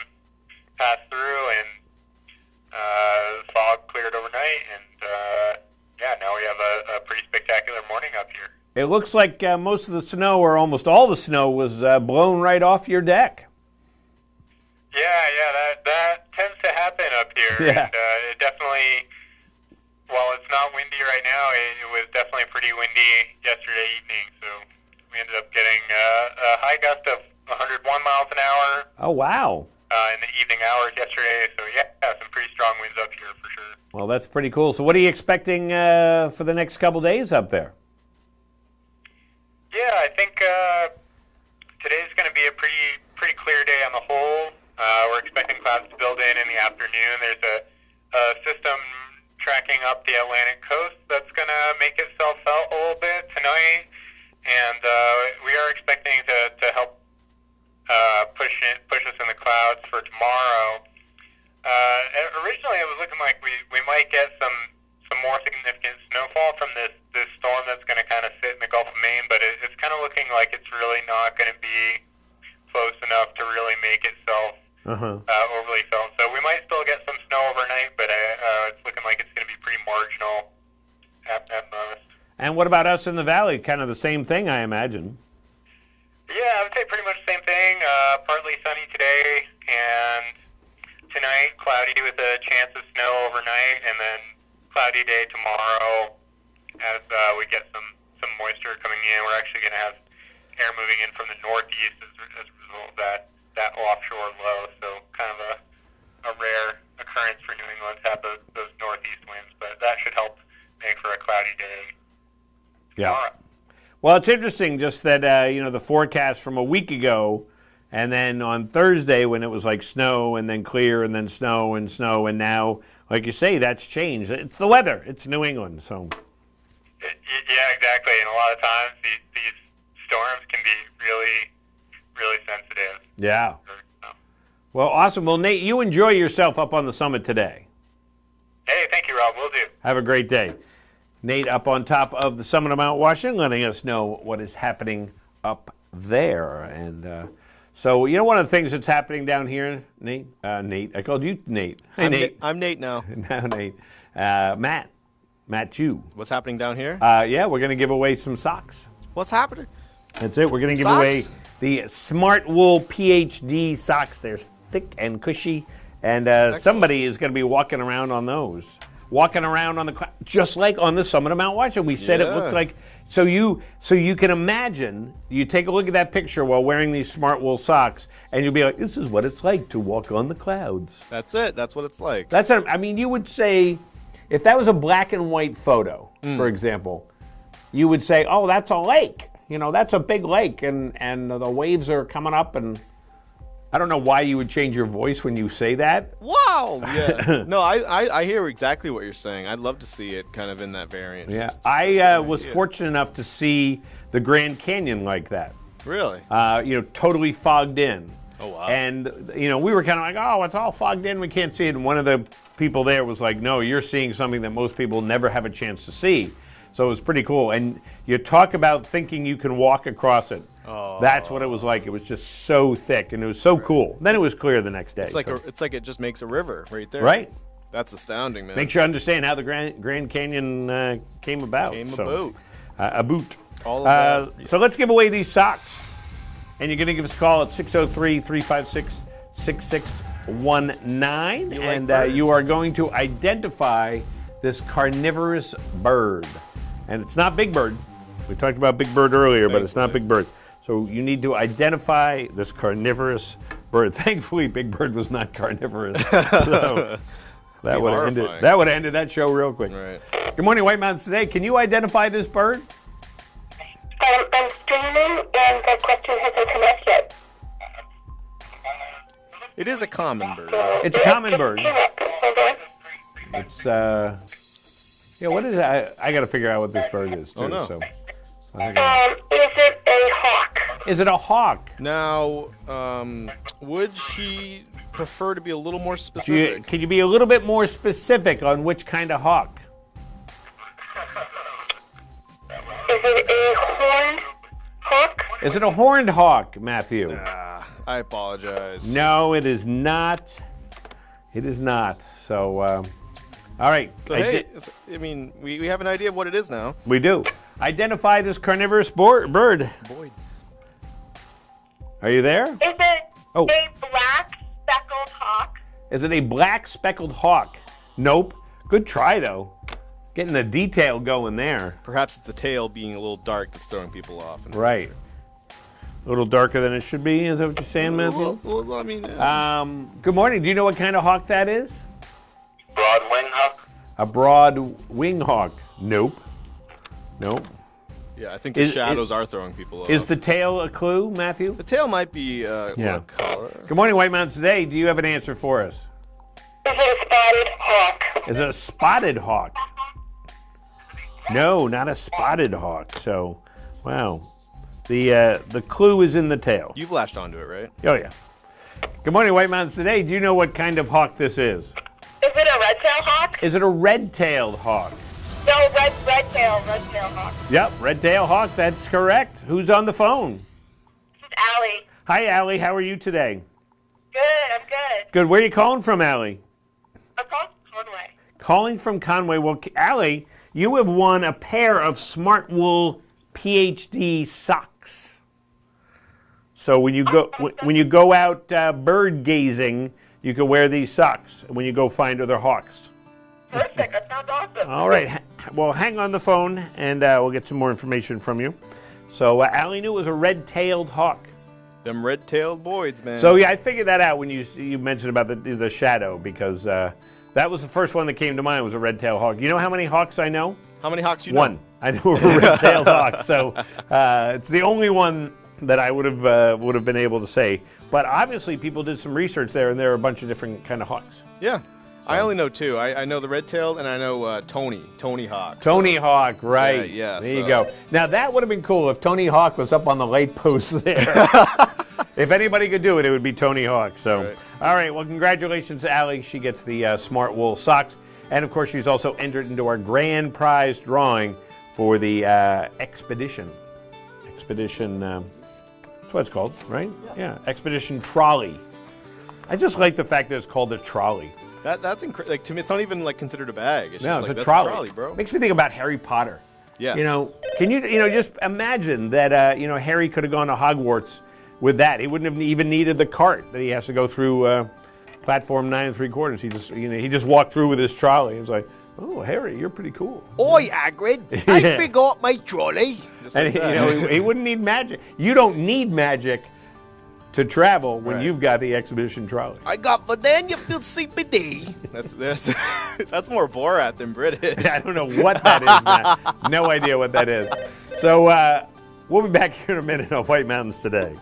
passed through and the fog cleared overnight, and yeah, now we have a pretty spectacular morning up here. It looks like most of the snow, or almost all the snow, was blown right off your deck. Yeah, that tends to happen up here. Yeah. And it definitely, while it's not windy right now, it was definitely pretty windy yesterday evening, so we ended up getting a high gust of 101 miles an hour. Oh, wow. In the evening hours yesterday, so yeah, some pretty strong winds up here for sure. Well, that's pretty cool. So what are you expecting for the next couple days up there? Yeah, I think today's going to be a pretty clear day on the whole. We're expecting clouds to build in the afternoon. There's a system tracking up the Atlantic coast that's going to make itself felt a little bit tonight, and we are expecting to help push us in the clouds for tomorrow. Originally, it was looking like we might get some more significant snowfall from this storm that's going to kind of sit in the Gulf of Maine, but it's kind of looking like it's really not going to be close enough to really make itself overly felt. So we might still get some snow overnight, but it's looking like it's going to be pretty marginal at most. And what about us in the valley? Kind of the same thing, I imagine. Yeah, I would say pretty much the same thing. Partly sunny today, and tonight cloudy with a chance of snow overnight, and then cloudy day tomorrow as we get some moisture coming in. We're actually going to have air moving in from the northeast as a result of that offshore low, so kind of a rare occurrence for New England to have those northeast winds, but that should help make for a cloudy day tomorrow. Well, it's interesting just that, the forecast from a week ago, and then on Thursday when it was like snow and then clear and then snow, and now, like you say, that's changed. It's the weather. It's New England, so. Yeah, exactly. And a lot of times these storms can be really, really sensitive. Yeah. Well, awesome. Well, Nate, you enjoy yourself up on the summit today. Hey, thank you, Rob. Will do. Have a great day. Nate up on top of the summit of Mount Washington, letting us know what is happening up there. And so, you know, one of the things that's happening down here, Nate, I called you Nate. Hey, Nate. I'm Nate now. Now, Nate. Matt Chu. What's happening down here? Yeah, we're going to give away some socks. What's happening? That's it. We're going to give Socks? away the Smart Wool PhD socks. They're thick and cushy, and somebody is going to be walking around on those. Walking around on the just like on the summit of Mount Washington. We said it looked like so you can imagine. You take a look at that picture while wearing these Smart Wool socks, and you'll be like, "This is what it's like to walk on the clouds." That's it. That's what it's like. I mean, you would say if that was a black and white photo, for example, you would say, "Oh, that's a lake. You know, that's a big lake, and the waves are coming up." And I don't know why you would change your voice when you say that. Wow. Yeah. No, I hear exactly what you're saying. I'd love to see it kind of in that variant. Yeah. I was fortunate enough to see the Grand Canyon like that. Really? You know, totally fogged in. Oh, wow. And, you know, we were kind of like, oh, it's all fogged in. We can't see it. And one of the people there was like, no, you're seeing something that most people never have a chance to see. So it was pretty cool. And you talk about thinking you can walk across it. Oh. That's what it was like. It was just so thick, and it was so cool. Then it was clear the next day. It's like it just makes a river right there. Right. That's astounding, man. Makes you understand how the Grand Canyon came about. A boot. All of that. So let's give away these socks. And you're going to give us a call at 603-356-6619. And you are going to identify this carnivorous bird. And it's not Big Bird. We talked about Big Bird earlier, but it's not Big Bird. So you need to identify this carnivorous bird. Thankfully, Big Bird was not carnivorous. So that would have ended that show real quick. Right. Good morning, White Mountains Today. Can you identify this bird? I'm streaming, and the question hasn't come up yet. It is a common bird. It's a common bird. It's what is it? I got to figure out what this bird is too. Oh, no. So, is it a hawk? Is it a hawk? Now, would she prefer to be a little more specific? Can you be a little bit more specific on which kind of hawk? Is it a horned hawk? Is it a horned hawk, Matthew? I apologize. No, it is not. It is not. So, all right. So, I mean, we have an idea of what it is now. We do. Identify this carnivorous bird. Boyd. Are you there? Is it a black speckled hawk? Is it a black speckled hawk? Nope. Good try, though. Getting the detail going there. Perhaps it's the tail being a little dark that's throwing people off. Right. A little darker than it should be. Is that what you're saying, Matthew? Well, I mean... good morning. Do you know what kind of hawk that is? Broad wing hawk? A broad wing hawk. Nope. Nope. Yeah, I think the shadows are throwing people off. Is the tail a clue, Matthew? The tail might be what color? Good morning, White Mountains Today. Do you have an answer for us? Is it a spotted hawk? Is it a spotted hawk? No, not a spotted hawk. So, wow. The clue is in the tail. You've lashed onto it, right? Oh, yeah. Good morning, White Mountains Today. Do you know what kind of hawk this is? Is it a red-tailed hawk? Is it a red-tailed hawk? No, red-tailed hawk. Yep, red-tailed hawk. That's correct. Who's on the phone? This is Allie. Hi, Allie. How are you today? Good, I'm good. Good. Where are you calling from, Allie? I'm calling from Conway. Calling from Conway. Well, Allie, you have won a pair of Smart Wool PhD socks. So when you go out bird gazing, you can wear these socks when you go find other hawks. Perfect. That sounds awesome. All right. Well, hang on the phone, and we'll get some more information from you. So Allie knew it was a red-tailed hawk. Them red-tailed Boyds, man. So, yeah, I figured that out when you mentioned about the shadow, because that was the first one that came to mind was a red-tailed hawk. You know how many hawks I know? How many hawks you know? One. I know a red-tailed hawk. So it's the only one that I would have been able to say. But obviously, people did some research there, and there are a bunch of different kind of hawks. Yeah. So. I only know two. I know the red-tailed, and I know Tony Hawk. Tony Hawk, right. Yeah, there you go. Now, that would have been cool if Tony Hawk was up on the light post there. If anybody could do it, it would be Tony Hawk. So, right. All right, well, congratulations to Allie. She gets the Smart Wool socks. And, of course, she's also entered into our grand prize drawing for the Expedition That's what it's called, right? Yeah, Expedition Trolley. I just like the fact that it's called a trolley. That's incredible. Like, to me, it's not even like considered a bag. It's No, just it's like, a that's trolley. a trolley, bro. Makes me think about Harry Potter. Yes. You know, can you just imagine that Harry could have gone to Hogwarts with that. He wouldn't have even needed the cart that he has to go through platform 9 3/4. He just walked through with his trolley. It's like, oh, Harry, you're pretty cool. Oi, Hagrid, I forgot my trolley. And he wouldn't need magic. You don't need magic to travel when you've got the expedition trolley. I got Vidania feel CPD. That's more Borat than British. I don't know what that is, Matt. No idea what that is. So we'll be back here in a minute on White Mountains Today.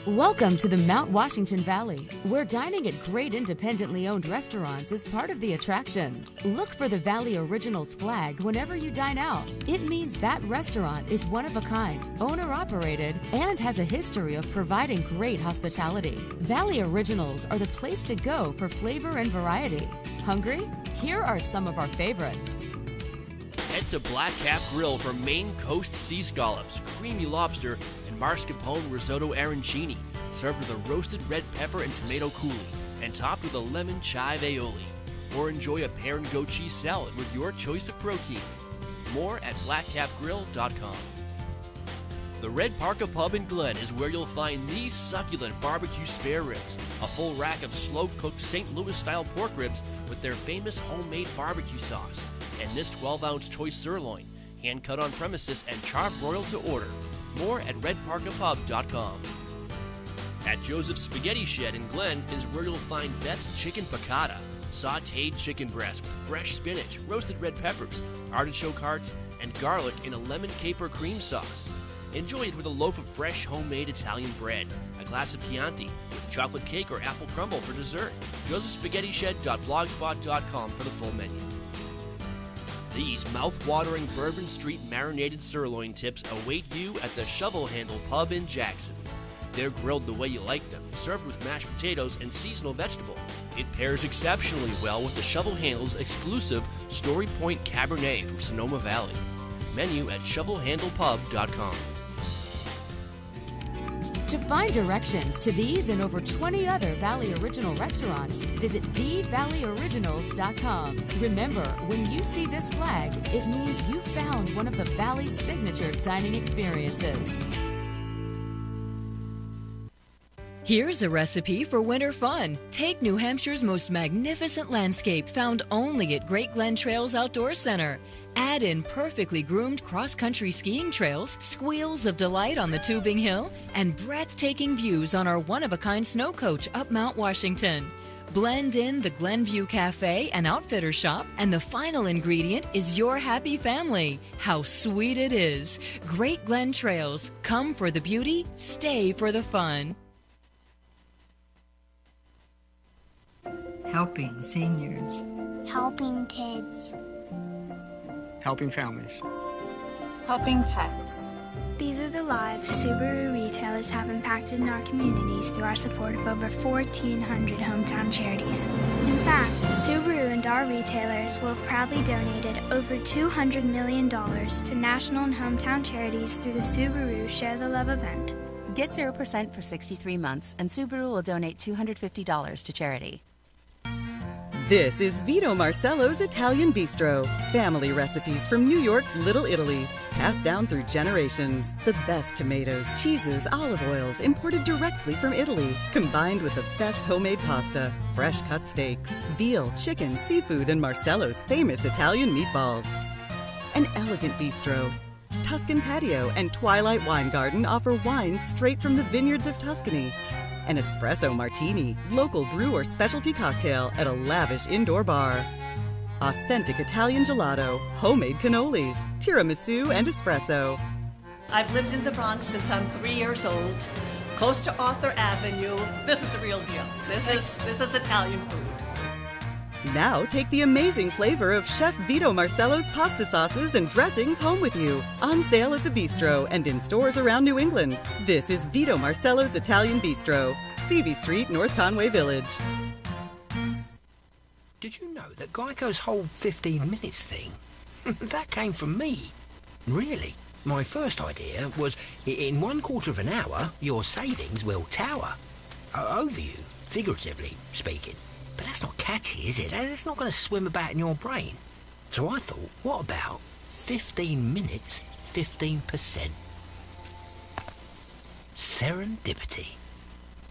Welcome to the Mount Washington Valley, where dining at great independently owned restaurants is part of the attraction. Look for the Valley Originals flag whenever you dine out. It means that restaurant is one of a kind, owner-operated, and has a history of providing great hospitality. Valley Originals are the place to go for flavor and variety. Hungry? Here are some of our favorites. Head to Black Cap Grill for Maine Coast sea scallops, creamy lobster, and mascarpone risotto arancini, served with a roasted red pepper and tomato coulis, and topped with a lemon chive aioli. Or enjoy a pear and goat cheese salad with your choice of protein. More at blackcapgrill.com. The Red Parka Pub in Glen is where you'll find these succulent barbecue spare ribs, a full rack of slow-cooked St. Louis-style pork ribs with their famous homemade barbecue sauce, and this 12-ounce choice sirloin, hand-cut on premises and char-broiled to order. More at redparkapub.com. At Joseph's Spaghetti Shed in Glen is where you'll find best chicken piccata, sautéed chicken breast with fresh spinach, roasted red peppers, artichoke hearts, and garlic in a lemon caper cream sauce. Enjoy it with a loaf of fresh homemade Italian bread, a glass of Chianti, with chocolate cake or apple crumble for dessert. josephspaghettished.blogspot.com for the full menu. These mouth-watering Bourbon Street marinated sirloin tips await you at the Shovel Handle Pub in Jackson. They're grilled the way you like them, served with mashed potatoes and seasonal vegetable. It pairs exceptionally well with the Shovel Handle's exclusive Story Point Cabernet from Sonoma Valley. Menu at shovelhandlepub.com. To find directions to these and over 20 other Valley Original restaurants, visit thevalleyoriginals.com. Remember, when you see this flag, it means you found one of the Valley's signature dining experiences. Here's a recipe for winter fun. Take New Hampshire's most magnificent landscape found only at Great Glen Trails Outdoor Center. Add in perfectly groomed cross-country skiing trails, squeals of delight on the Tubing Hill, and breathtaking views on our one-of-a-kind snow coach up Mount Washington. Blend in the Glenview Cafe and Outfitter Shop, and the final ingredient is your happy family. How sweet it is. Great Glen Trails. Come for the beauty, stay for the fun. Helping seniors. Helping kids. Helping families. Helping pets. These are the lives Subaru retailers have impacted in our communities through our support of over 1,400 hometown charities. In fact, Subaru and our retailers will have proudly donated over $200 million to national and hometown charities through the Subaru Share the Love event. Get 0% for 63 months, and Subaru will donate $250 to charity. This is Vito Marcello's Italian Bistro. Family recipes from New York's Little Italy, passed down through generations. The best tomatoes, cheeses, olive oils imported directly from Italy, combined with the best homemade pasta, fresh cut steaks, veal, chicken, seafood, and Marcello's famous Italian meatballs. An elegant bistro. Tuscan Patio and Twilight Wine Garden offer wines straight from the vineyards of Tuscany. An espresso martini, local brew or specialty cocktail at a lavish indoor bar. Authentic Italian gelato, homemade cannolis, tiramisu, and espresso. I've lived in the Bronx since I'm 3 years old, close to Arthur Avenue. This is the real deal. This is Italian food. Now take the amazing flavor of Chef Vito Marcello's pasta sauces and dressings home with you. On sale at the Bistro and in stores around New England. This is Vito Marcello's Italian Bistro, CV Street, North Conway Village. Did you know that Geico's whole 15 minutes thing, that came from me? Really? My first idea was, in 1/4 of an hour, your savings will tower. Over you, figuratively speaking. But that's not catchy, is it? It's not going to swim about in your brain. So I thought, what about 15 minutes, 15%? Serendipity.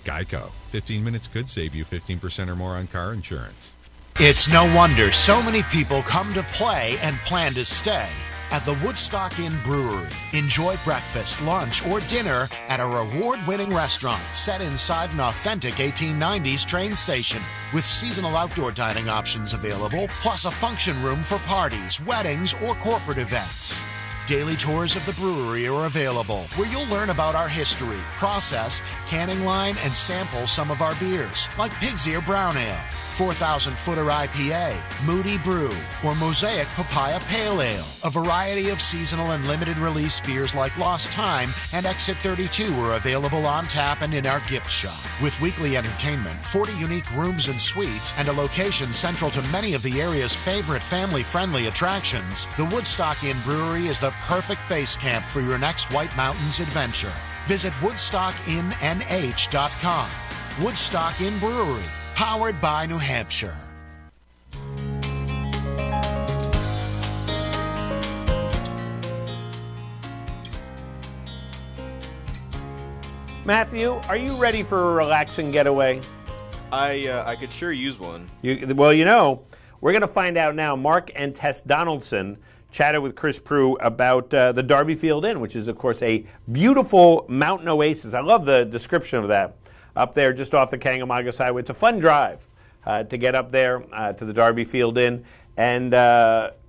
Geico. 15 minutes could save you 15% or more on car insurance. It's no wonder so many people come to play and plan to stay at the Woodstock Inn Brewery. Enjoy breakfast, lunch, or dinner at a award-winning restaurant set inside an authentic 1890s train station with seasonal outdoor dining options available, plus a function room for parties, weddings, or corporate events. Daily tours of the brewery are available, where you'll learn about our history, process, canning line, and sample some of our beers, like Pig's Ear Brown Ale, 4,000-footer IPA, Moody Brew, or Mosaic Papaya Pale Ale. A variety of seasonal and limited release beers like Lost Time and Exit 32 are available on tap and in our gift shop. With weekly entertainment, 40 unique rooms and suites, and a location central to many of the area's favorite family-friendly attractions, the Woodstock Inn Brewery is the perfect base camp for your next White Mountains adventure. Visit WoodstockInNH.com. Woodstock Inn Brewery, powered by New Hampshire. Matthew, are you ready for a relaxing getaway? I could sure use one. Well, we're going to find out now. Mark and Tess Donaldson chatted with Chris Prue about the Darby Field Inn, which is, of course, a beautiful mountain oasis. I love the description of that. Up there just off the Kangamagos Highway. It's a fun drive to get up there to the Darby Field Inn. And,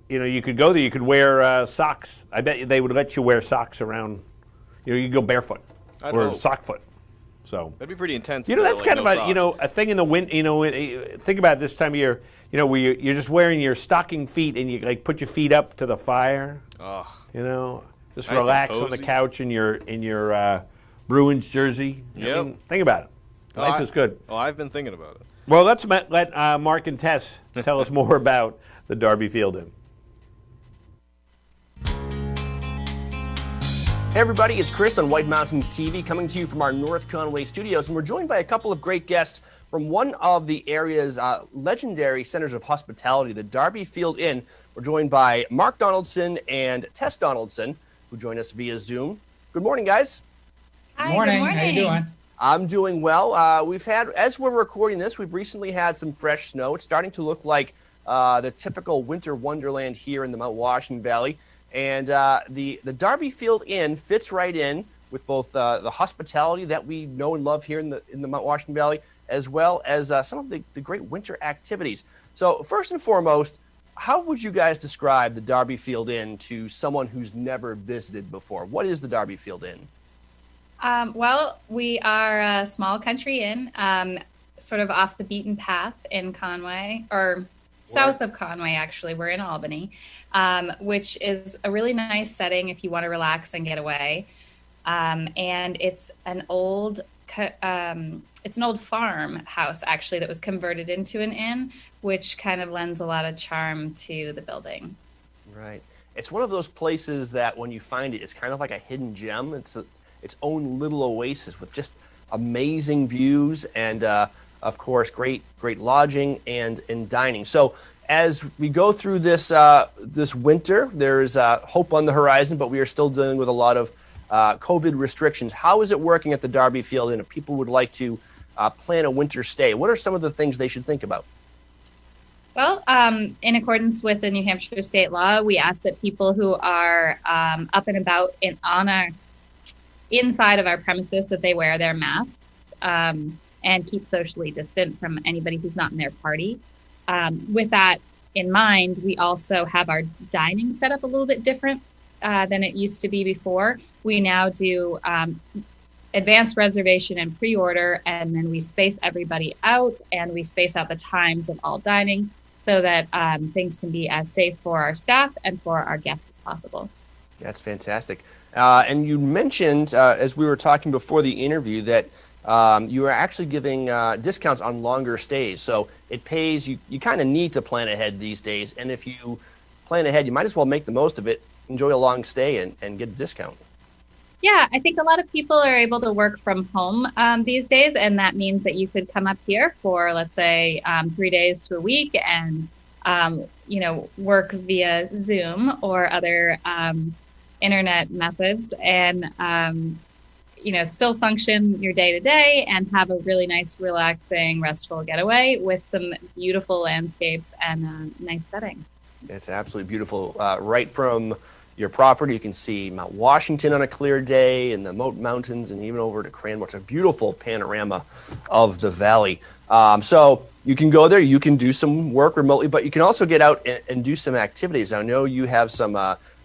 you could go there. You could wear socks. I bet they would let you wear socks around. You could go barefoot or sock foot. So that'd be pretty intense. That's kind of a thing in the winter. Think about it this time of year. Where you're just wearing your stocking feet and you put your feet up to the fire. Oh. Just nice relax on the couch in your Bruins jersey. Yep. Think about it. Life is good. Well, I've been thinking about it. Well, let's let Mark and Tess tell us more about the Darby Field Inn. Hey everybody, it's Chris on White Mountains TV coming to you from our North Conway studios, and we're joined by a couple of great guests from one of the area's legendary centers of hospitality, the Darby Field Inn. We're joined by Mark Donaldson and Tess Donaldson, who join us via Zoom. Good morning, guys. Hi, good morning. How you doing? I'm doing well. We've had, as we're recording this, we've recently had some fresh snow. It's starting to look like the typical winter wonderland here in the Mount Washington Valley. And the Darby Field Inn fits right in with both the hospitality that we know and love here in the Mount Washington Valley, as well as some of the great winter activities. So first and foremost, how would you guys describe the Darby Field Inn to someone who's never visited before? What is the Darby Field Inn? Well, we are a small country inn, sort of off the beaten path in Conway, or south of Conway, actually. We're in Albany, which is a really nice setting if you want to relax and get away. And it's an old farmhouse, actually, that was converted into an inn, which kind of lends a lot of charm to the building. Right. It's one of those places that when you find it, it's kind of like a hidden gem. It's its own little oasis with just amazing views and, of course, great lodging and dining. So as we go through this winter, there's hope on the horizon, but we are still dealing with a lot of COVID restrictions. How is it working at the Darby Field Inn if people would like to plan a winter stay? What are some of the things they should think about? Well, in accordance with the New Hampshire state law, we ask that people who are up and about inside of our premises that they wear their masks and keep socially distant from anybody who's not in their party. With that, in mind, we also have our dining set up a little bit different than it used to be before. We now do advanced reservation and pre-order, and then we space everybody out, and we space out the times of all dining so that things can be as safe for our staff and for our guests as possible. That's fantastic. And you mentioned, as we were talking before the interview, that you are actually giving discounts on longer stays. So it pays, you kind of need to plan ahead these days. And if you plan ahead, you might as well make the most of it, enjoy a long stay, and get a discount. Yeah, I think a lot of people are able to work from home these days, and that means that you could come up here for, let's say, 3 days to a week and, work via Zoom or other internet methods and, still function your day to day and have a really nice, relaxing, restful getaway with some beautiful landscapes and a nice setting. It's absolutely beautiful. Right from your property, you can see Mount Washington on a clear day and the Moat Mountains and even over to Cranmore. It's a beautiful panorama of the valley. So you can go there, you can do some work remotely, but you can also get out and do some activities. I know you have some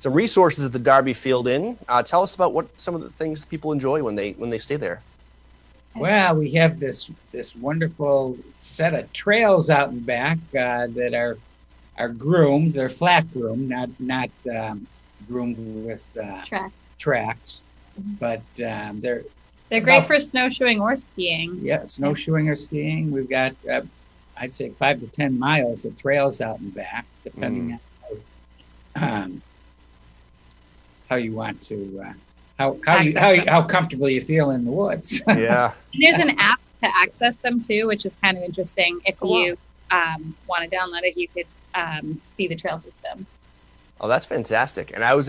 resources at the Darby Field Inn. Tell us about what some of the things people enjoy when they stay there. Well, we have this wonderful set of trails out and back that are groomed. They're flat groomed, not groomed with tracks, but they're great for snowshoeing or skiing. Yeah, snowshoeing or skiing. We've got I'd say 5 to 10 miles of trails out and back, depending on how you want to how comfortable you feel in the woods. Yeah. There's an app to access them too, which is kind of interesting. If you want to download it, you could see the trail system. Oh, that's fantastic. And I was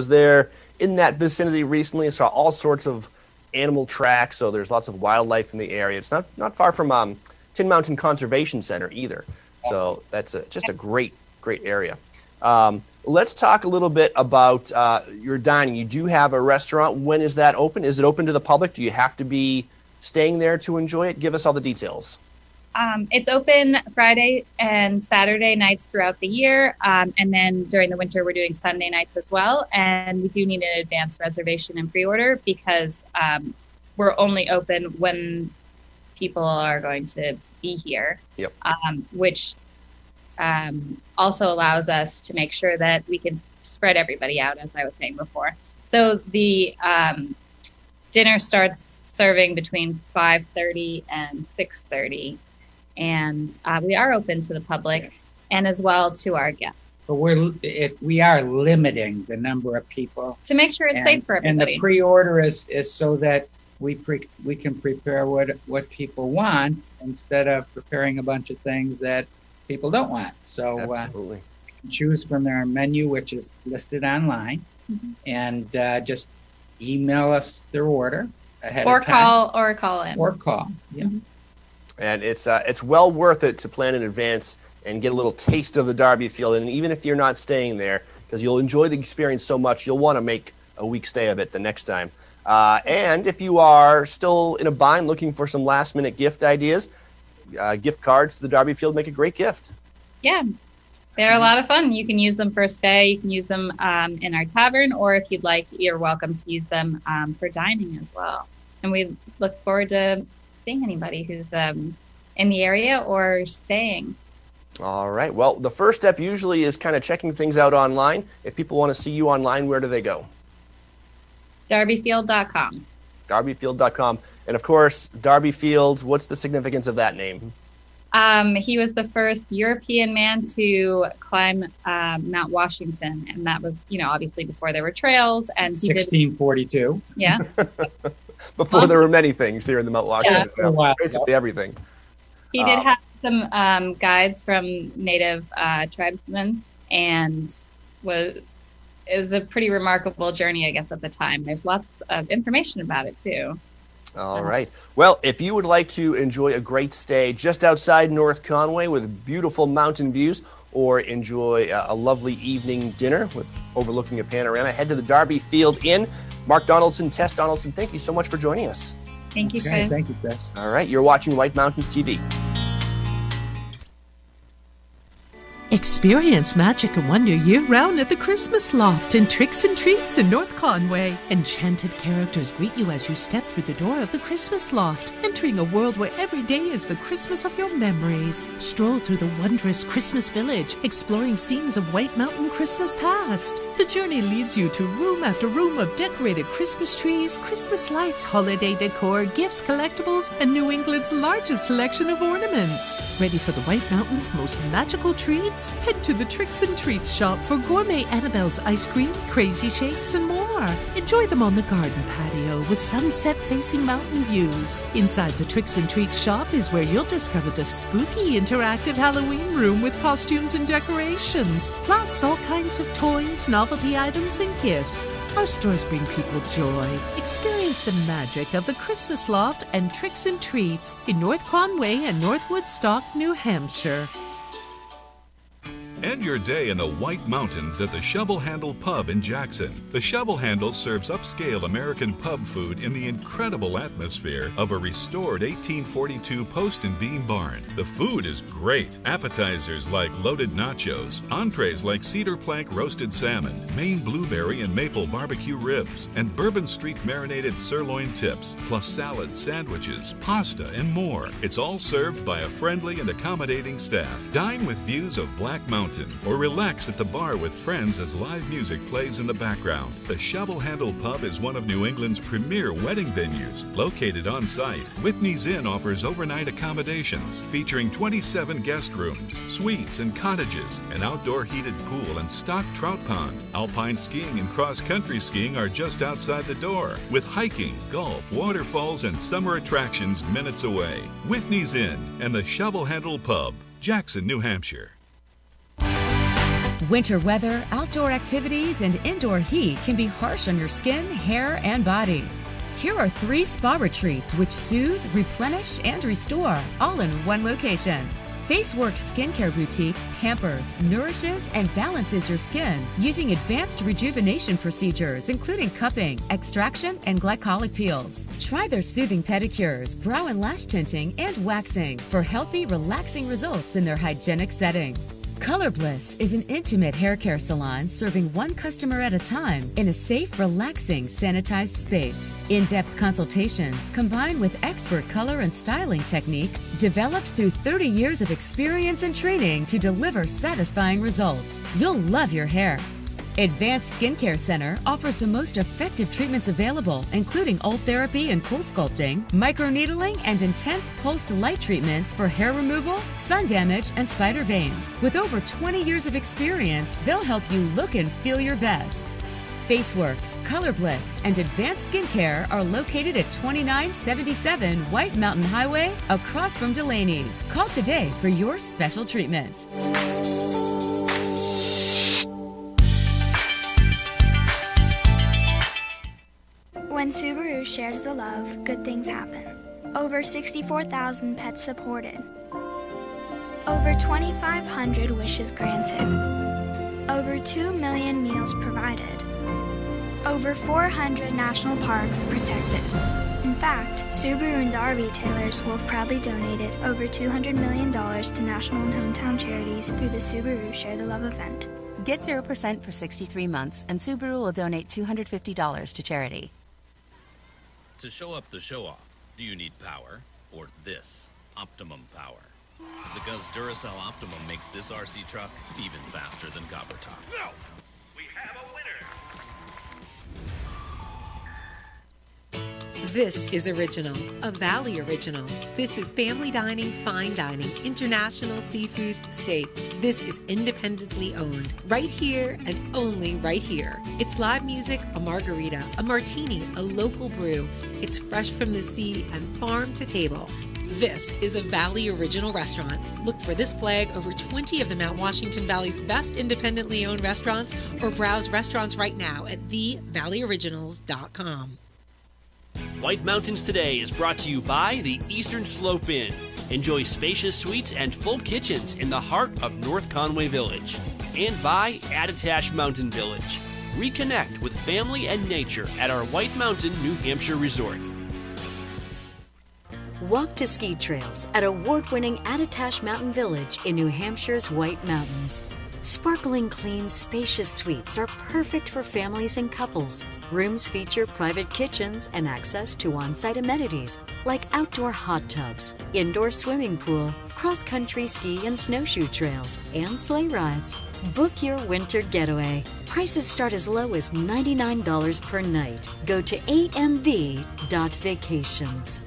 there in that vicinity recently and saw all sorts of animal tracks. So there's lots of wildlife in the area. It's not far from Tin Mountain Conservation Center either. So that's just a great area. Let's talk a little bit about your dining. You do have a restaurant. When is that open? Is it open to the public? Do you have to be staying there to enjoy it? Give us all the details. It's open Friday and Saturday nights throughout the year. And then during the winter, we're doing Sunday nights as well. And we do need an advanced reservation and pre-order because we're only open when people are going to be here. Yep. Which also allows us to make sure that we can spread everybody out, as I was saying before. So the dinner starts serving between 5:30 and 6:30. And we are open to the public and as well to our guests. But we are limiting the number of people to make sure it's safe for everybody. And the pre-order is so that we can prepare what people want instead of preparing a bunch of things that people don't want. So absolutely. Choose from our menu, which is listed online, and just email us their order ahead of time. Or call in. Or call, yeah. Mm-hmm. And it's well worth it to plan in advance and get a little taste of the Darby Field. And even if you're not staying there, because you'll enjoy the experience so much, you'll want to make a week stay of it the next time. And if you are still in a bind looking for some last-minute gift ideas, gift cards to the Darby Field make a great gift. Yeah, they're a lot of fun. You can use them for a stay. You can use them in our tavern, or if you'd like, you're welcome to use them for dining as well. And we look forward to seeing anybody who's in the area or staying. All right. Well, the first step usually is kind of checking things out online. If people want to see you online, where do they go? Darbyfield.com. Darbyfield.com. And of course, Darby Field, what's the significance of that name? He was the first European man to climb Mount Washington. And that was, obviously before there were trails. And 1642. Yeah. Before there were many things here in the Mount Washington. Yeah, basically everything. He did have some guides from native tribesmen, and it was a pretty remarkable journey, I guess, at the time. There's lots of information about it, too. All right. Well, if you would like to enjoy a great stay just outside North Conway with beautiful mountain views, or enjoy a lovely evening dinner overlooking a panorama, head to the Darby Field Inn. Mark Donaldson, Tess Donaldson, thank you so much for joining us. Thank you, Chris. Thank you, Chris. All right, you're watching White Mountains TV. Experience magic and wonder year-round at the Christmas Loft in Tricks and Treats in North Conway. Enchanted characters greet you as you step through the door of the Christmas Loft, entering a world where every day is the Christmas of your memories. Stroll through the wondrous Christmas Village, exploring scenes of White Mountain Christmas past. The journey leads you to room after room of decorated Christmas trees, Christmas lights, holiday decor, gifts, collectibles, and New England's largest selection of ornaments. Ready for the White Mountain's most magical treats? Head to the Tricks and Treats shop for gourmet Annabelle's ice cream, crazy shakes, and more. Enjoy them on the garden patio with sunset-facing mountain views. Inside the Tricks and Treats shop is where you'll discover the spooky interactive Halloween room with costumes and decorations, plus all kinds of toys, novelty items, and gifts. Our stores bring people joy. Experience the magic of the Christmas Loft and Tricks and Treats in North Conway and North Woodstock, New Hampshire. End your day in the White Mountains at the Shovel Handle Pub in Jackson. The Shovel Handle serves upscale American pub food in the incredible atmosphere of a restored 1842 post and beam barn. The food is great. Appetizers like loaded nachos, entrees like cedar plank roasted salmon, Maine blueberry and maple barbecue ribs, and Bourbon Street marinated sirloin tips, plus salads, sandwiches, pasta, and more. It's all served by a friendly and accommodating staff. Dine with views of Black Mountain, or relax at the bar with friends as live music plays in the background. The Shovel Handle Pub is one of New England's premier wedding venues. Located on site, Whitney's Inn offers overnight accommodations featuring 27 guest rooms, suites, and cottages, an outdoor heated pool and stocked trout pond. Alpine skiing and cross-country skiing are just outside the door, with hiking, golf, waterfalls, and summer attractions minutes away. Whitney's Inn and the Shovel Handle Pub, Jackson, New Hampshire. Winter weather, outdoor activities, and indoor heat can be harsh on your skin, hair, and body. Here are 3 spa retreats which soothe, replenish, and restore, all in one location. FaceWorks Skincare Boutique pampers, nourishes, and balances your skin using advanced rejuvenation procedures including cupping, extraction, and glycolic peels. Try their soothing pedicures, brow and lash tinting, and waxing for healthy, relaxing results in their hygienic setting. Color Bliss is an intimate hair care salon serving one customer at a time in a safe, relaxing, sanitized space. In-depth consultations combined with expert color and styling techniques developed through 30 years of experience and training to deliver satisfying results. You'll love your hair. Advanced Skincare Center offers the most effective treatments available, including Ultherapy and cool sculpting, microneedling, and intense pulsed light treatments for hair removal, sun damage, and spider veins. With over 20 years of experience, they'll help you look and feel your best. FaceWorks, Color Bliss, and Advanced Skincare are located at 2977 White Mountain Highway, across from Delaney's. Call today for your special treatment. When Subaru shares the love, good things happen. Over 64,000 pets supported. Over 2,500 wishes granted. Over 2 million meals provided. Over 400 national parks protected. In fact, Subaru and our retailers will have proudly donated over $200 million to national and hometown charities through the Subaru Share the Love event. Get 0% for 63 months, and Subaru will donate $250 to charity. To show up the show-off, do you need power or this? Optimum power. Because Duracell Optimum makes this RC truck even faster than Copper Top. No! We have a winner! This is Original, a Valley Original. This is family dining, fine dining, international seafood, steak. This is independently owned, right here and only right here. It's live music, a margarita, a martini, a local brew. It's fresh from the sea and farm to table. This is a Valley Original restaurant. Look for this flag over 20 of the Mount Washington Valley's best independently owned restaurants, or browse restaurants right now at thevalleyoriginals.com. White Mountains Today is brought to you by the Eastern Slope Inn. Enjoy spacious suites and full kitchens in the heart of North Conway Village. And by Attitash Mountain Village. Reconnect with family and nature at our White Mountain, New Hampshire resort. Walk to ski trails at award-winning Attitash Mountain Village in New Hampshire's White Mountains. Sparkling clean, spacious suites are perfect for families and couples. Rooms feature private kitchens and access to on-site amenities like outdoor hot tubs, indoor swimming pool, cross-country ski and snowshoe trails, and sleigh rides. Book your winter getaway. Prices start as low as $99 per night. Go to amv.vacations.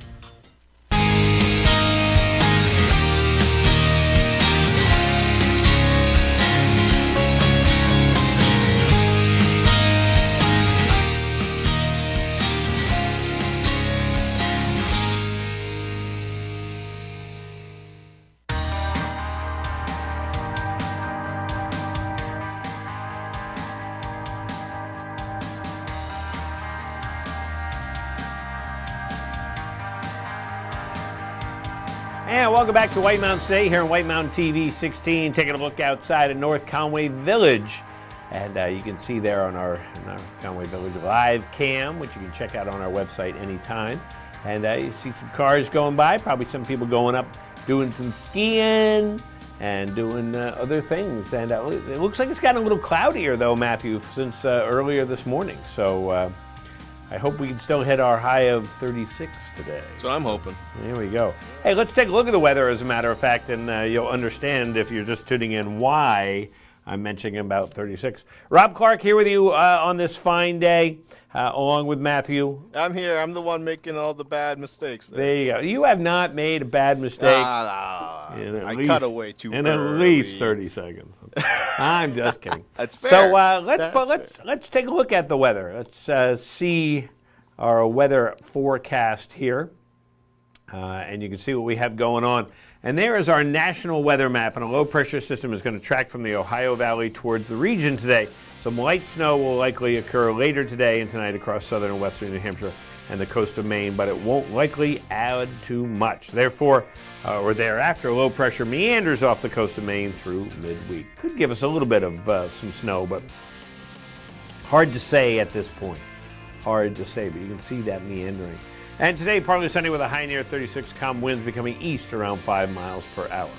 And welcome back to White Mountain Today here on White Mountain TV 16, taking a look outside of North Conway Village. And you can see there on our North Conway Village live cam, which you can check out on our website anytime. And you see some cars going by, probably some people going up doing some skiing and doing other things. And it looks like it's gotten a little cloudier, though, Matthew, since earlier this morning. So I hope we can still hit our high of 36 today. That's what I'm hoping. There we go. Hey, let's take a look at the weather, as a matter of fact, and you'll understand if you're just tuning in why I'm mentioning about 36. Rob Clark here with you on this fine day, along with Matthew. I'm here. I'm the one making all the bad mistakes. There you go. You have not made a bad mistake. I cut away too early. In at least 30 seconds. I'm just kidding. That's fair. So let's take a look at the weather. Let's see our weather forecast here. And you can see what we have going on. And there is our national weather map, and a low-pressure system is going to track from the Ohio Valley towards the region today. Some light snow will likely occur later today and tonight across southern and western New Hampshire and the coast of Maine, but it won't likely add too much. Therefore, or thereafter, low pressure meanders off the coast of Maine through midweek. Could give us a little bit of some snow, but hard to say at this point. Hard to say, but you can see that meandering. And today, partly sunny with a high near 36, calm winds becoming east around 5 miles per hour.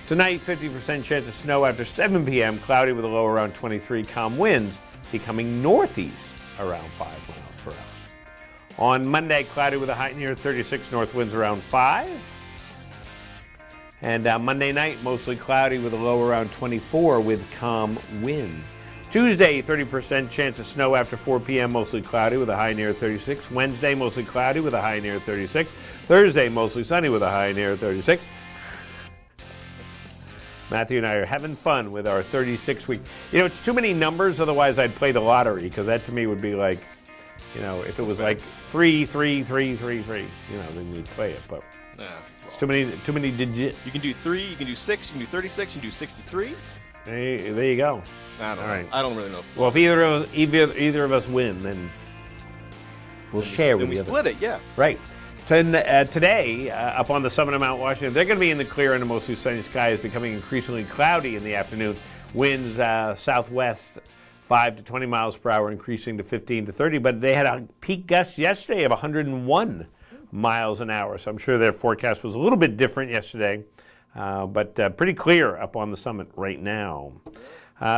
Tonight, 50% chance of snow after 7 p.m., cloudy with a low around 23, calm winds becoming northeast around 5 miles per hour. On Monday, cloudy with a high near 36, north winds around 5. And Monday night, mostly cloudy with a low around 24 with calm winds. Tuesday, 30% chance of snow after 4 p.m., mostly cloudy with a high near 36. Wednesday, mostly cloudy with a high near 36. Thursday, mostly sunny with a high near 36. Matthew and I are having fun with our 36 week. You know, it's too many numbers, otherwise I'd play the lottery, because that to me would be like, you know, if it was like 3, 3, 3, 3, 3, you know, then you'd play it. But it's too many digits. You can do 3, you can do 6, you can do 36, you can do 63. There you go. I don't really know. Well, if either of us win, then we'll share with the other. Split it, yeah. Right. Today, up on the summit of Mount Washington, they're going to be in the clear and a mostly sunny skies, becoming increasingly cloudy in the afternoon. Winds southwest 5 to 20 miles per hour, increasing to 15 to 30. But they had a peak gust yesterday of 101 miles an hour. So I'm sure their forecast was a little bit different yesterday. But pretty clear up on the summit right now.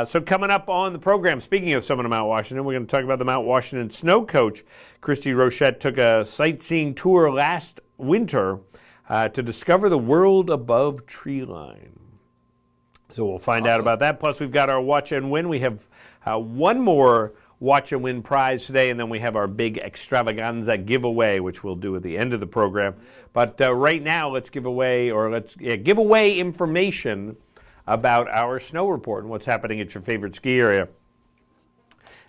So coming up on the program, speaking of Summit of Mount Washington, we're going to talk about the Mount Washington Snow Coach. Christy Rochette took a sightseeing tour last winter to discover the world above treeline. So we'll find out about that. Plus, we've got our Watch and Win. We have one more Watch and Win prize today, and then we have our big extravaganza giveaway, which we'll do at the end of the program. But right now, let's give away information about our snow report and what's happening at your favorite ski area.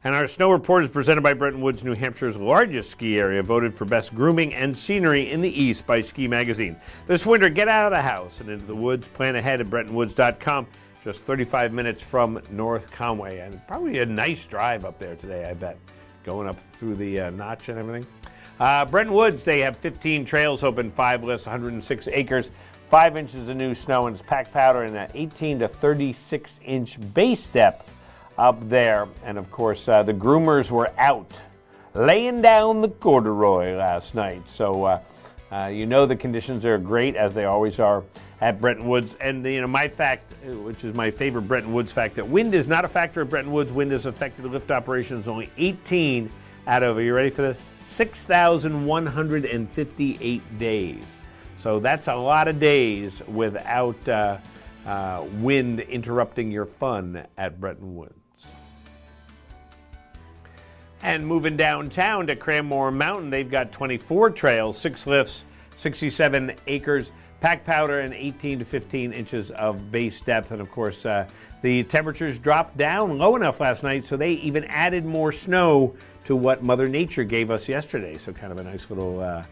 And our snow report is presented by Bretton Woods, New Hampshire's largest ski area, voted for best grooming and scenery in the East by Ski Magazine. This winter, get out of the house and into the woods. Plan ahead at BrettonWoods.com. Just 35 minutes from North Conway. And probably a nice drive up there today, I bet, going up through the notch and everything. Bretton Woods, they have 15 trails open, 5 lists, 106 acres, 5 inches of new snow, and it's packed powder in an 18 to 36-inch base depth up there. And, of course, the groomers were out laying down the corduroy last night. So You know the conditions are great, as they always are at Bretton Woods. And my fact, which is my favorite Bretton Woods fact, that wind is not a factor at Bretton Woods. Wind has affected lift operations only 18 out of, are you ready for this? 6,158 days. So that's a lot of days without wind interrupting your fun at Bretton Woods. And moving downtown to Cranmore Mountain, they've got 24 trails, 6 lifts, 67 acres, pack powder, and 18 to 15 inches of base depth. And of course, the temperatures dropped down low enough last night, so they even added more snow to what Mother Nature gave us yesterday. So kind of a nice little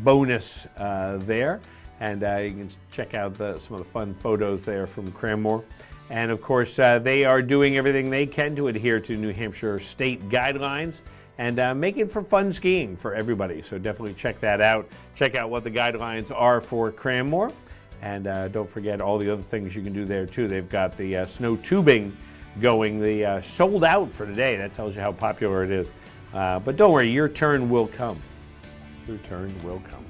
bonus there. And you can check out some of the fun photos there from Cranmore. And of course, they are doing everything they can to adhere to New Hampshire state guidelines and make it for fun skiing for everybody. So definitely check that out. Check out what the guidelines are for Cranmore. And don't forget all the other things you can do there too. They've got the snow tubing going, the sold out for today. That tells you how popular it is. But don't worry, your turn will come. Your turn will come.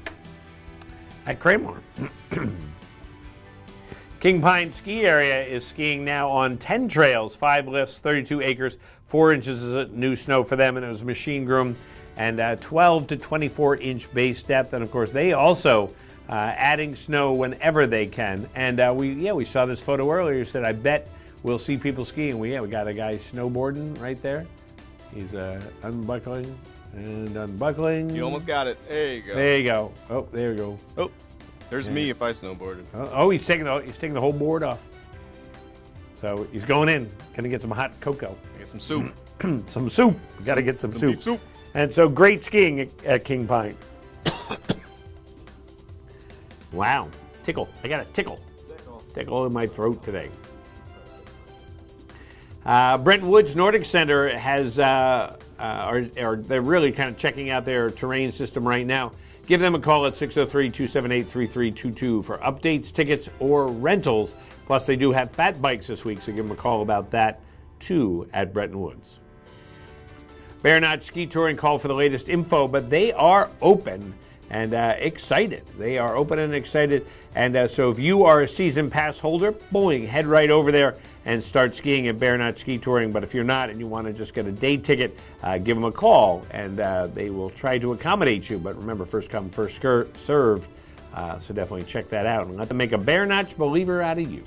At Cranmore. King Pine Ski Area is skiing now on 10 trails, 5 lifts, 32 acres, 4 inches of new snow for them, and it was machine groomed, and 12 to 24-inch base depth. And of course, they also adding snow whenever they can. And we saw this photo earlier. Said, I bet we'll see people skiing. We got a guy snowboarding right there. He's unbuckling and unbuckling. You almost got it. There you go. There you go. Oh, there you go. Oh. There's me if I snowboarded. He's taking the whole board off. So he's going in. Gonna get some hot cocoa. Get some soup. Some soup. Got to get some soup. And so great skiing at King Pine. Wow. Tickle. I got a tickle. Tickle in my throat today. Bretton Woods Nordic Center has, they're really kind of checking out their terrain system right now. Give them a call at 603-278-3322 for updates, tickets, or rentals. Plus, they do have fat bikes this week, so give them a call about that, too, at Bretton Woods. Bear Notch Ski Touring called for the latest info, but they are open and excited. They are open and excited. And so if you are a season pass holder, boing, head right over there and start skiing at Bear Notch Ski Touring. But if you're not and you want to just get a day ticket, give them a call and they will try to accommodate you. But remember, first come, first served. So definitely check that out and let them make a Bear Notch believer out of you.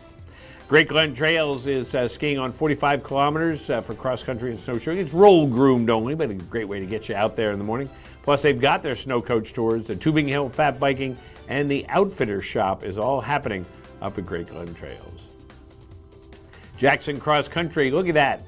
Great Glen Trails is skiing on 45 kilometers for cross-country and snowshoeing. It's roll-groomed only, but a great way to get you out there in the morning. Plus, they've got their snow coach tours, the Tubing Hill Fat Biking, and the Outfitter Shop is all happening up at Great Glen Trails. Jackson Cross Country, look at that.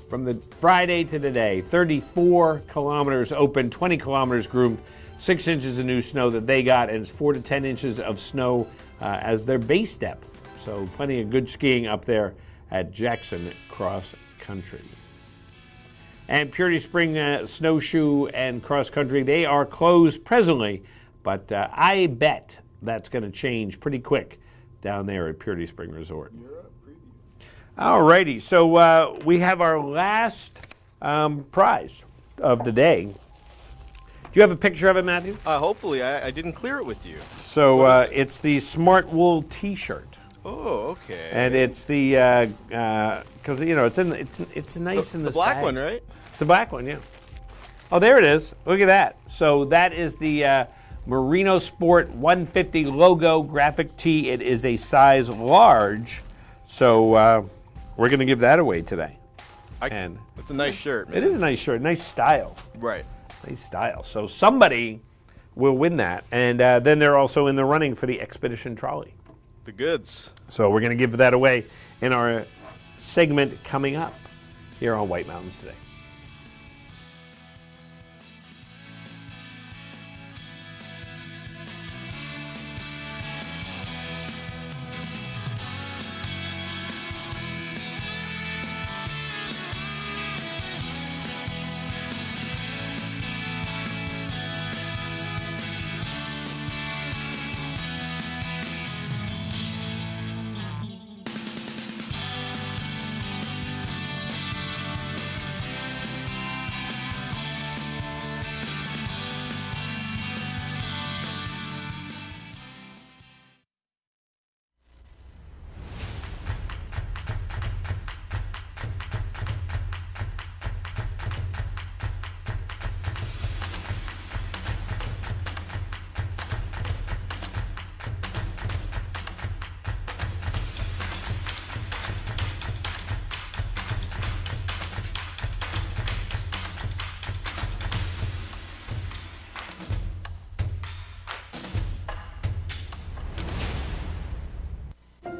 From the Friday to today, 34 kilometers open, 20 kilometers groomed, 6 inches of new snow that they got, and it's 4 to 10 inches of snow as their base depth. So plenty of good skiing up there at Jackson Cross Country. And Purity Spring Snowshoe and Cross Country, they are closed presently, but I bet that's going to change pretty quick down there at Purity Spring Resort. All righty, so we have our last prize of the day. Do you have a picture of it, Matthew? Hopefully, I didn't clear it with you. So it's the Smart Wool T-shirt. Oh, okay. And it's the because it's nice in this the black bag. one, right? It's the black one, yeah. Oh, there it is. Look at that. So that is the Merino Sport 150 logo graphic tee. It is a size large, so we're going to give that away today. It's a nice shirt, man. It is a nice shirt, nice style. Right. Nice style. So somebody will win that, and then they're also in the running for the Expedition Trolley. The goods. So we're going to give that away in our segment coming up here on White Mountains Today.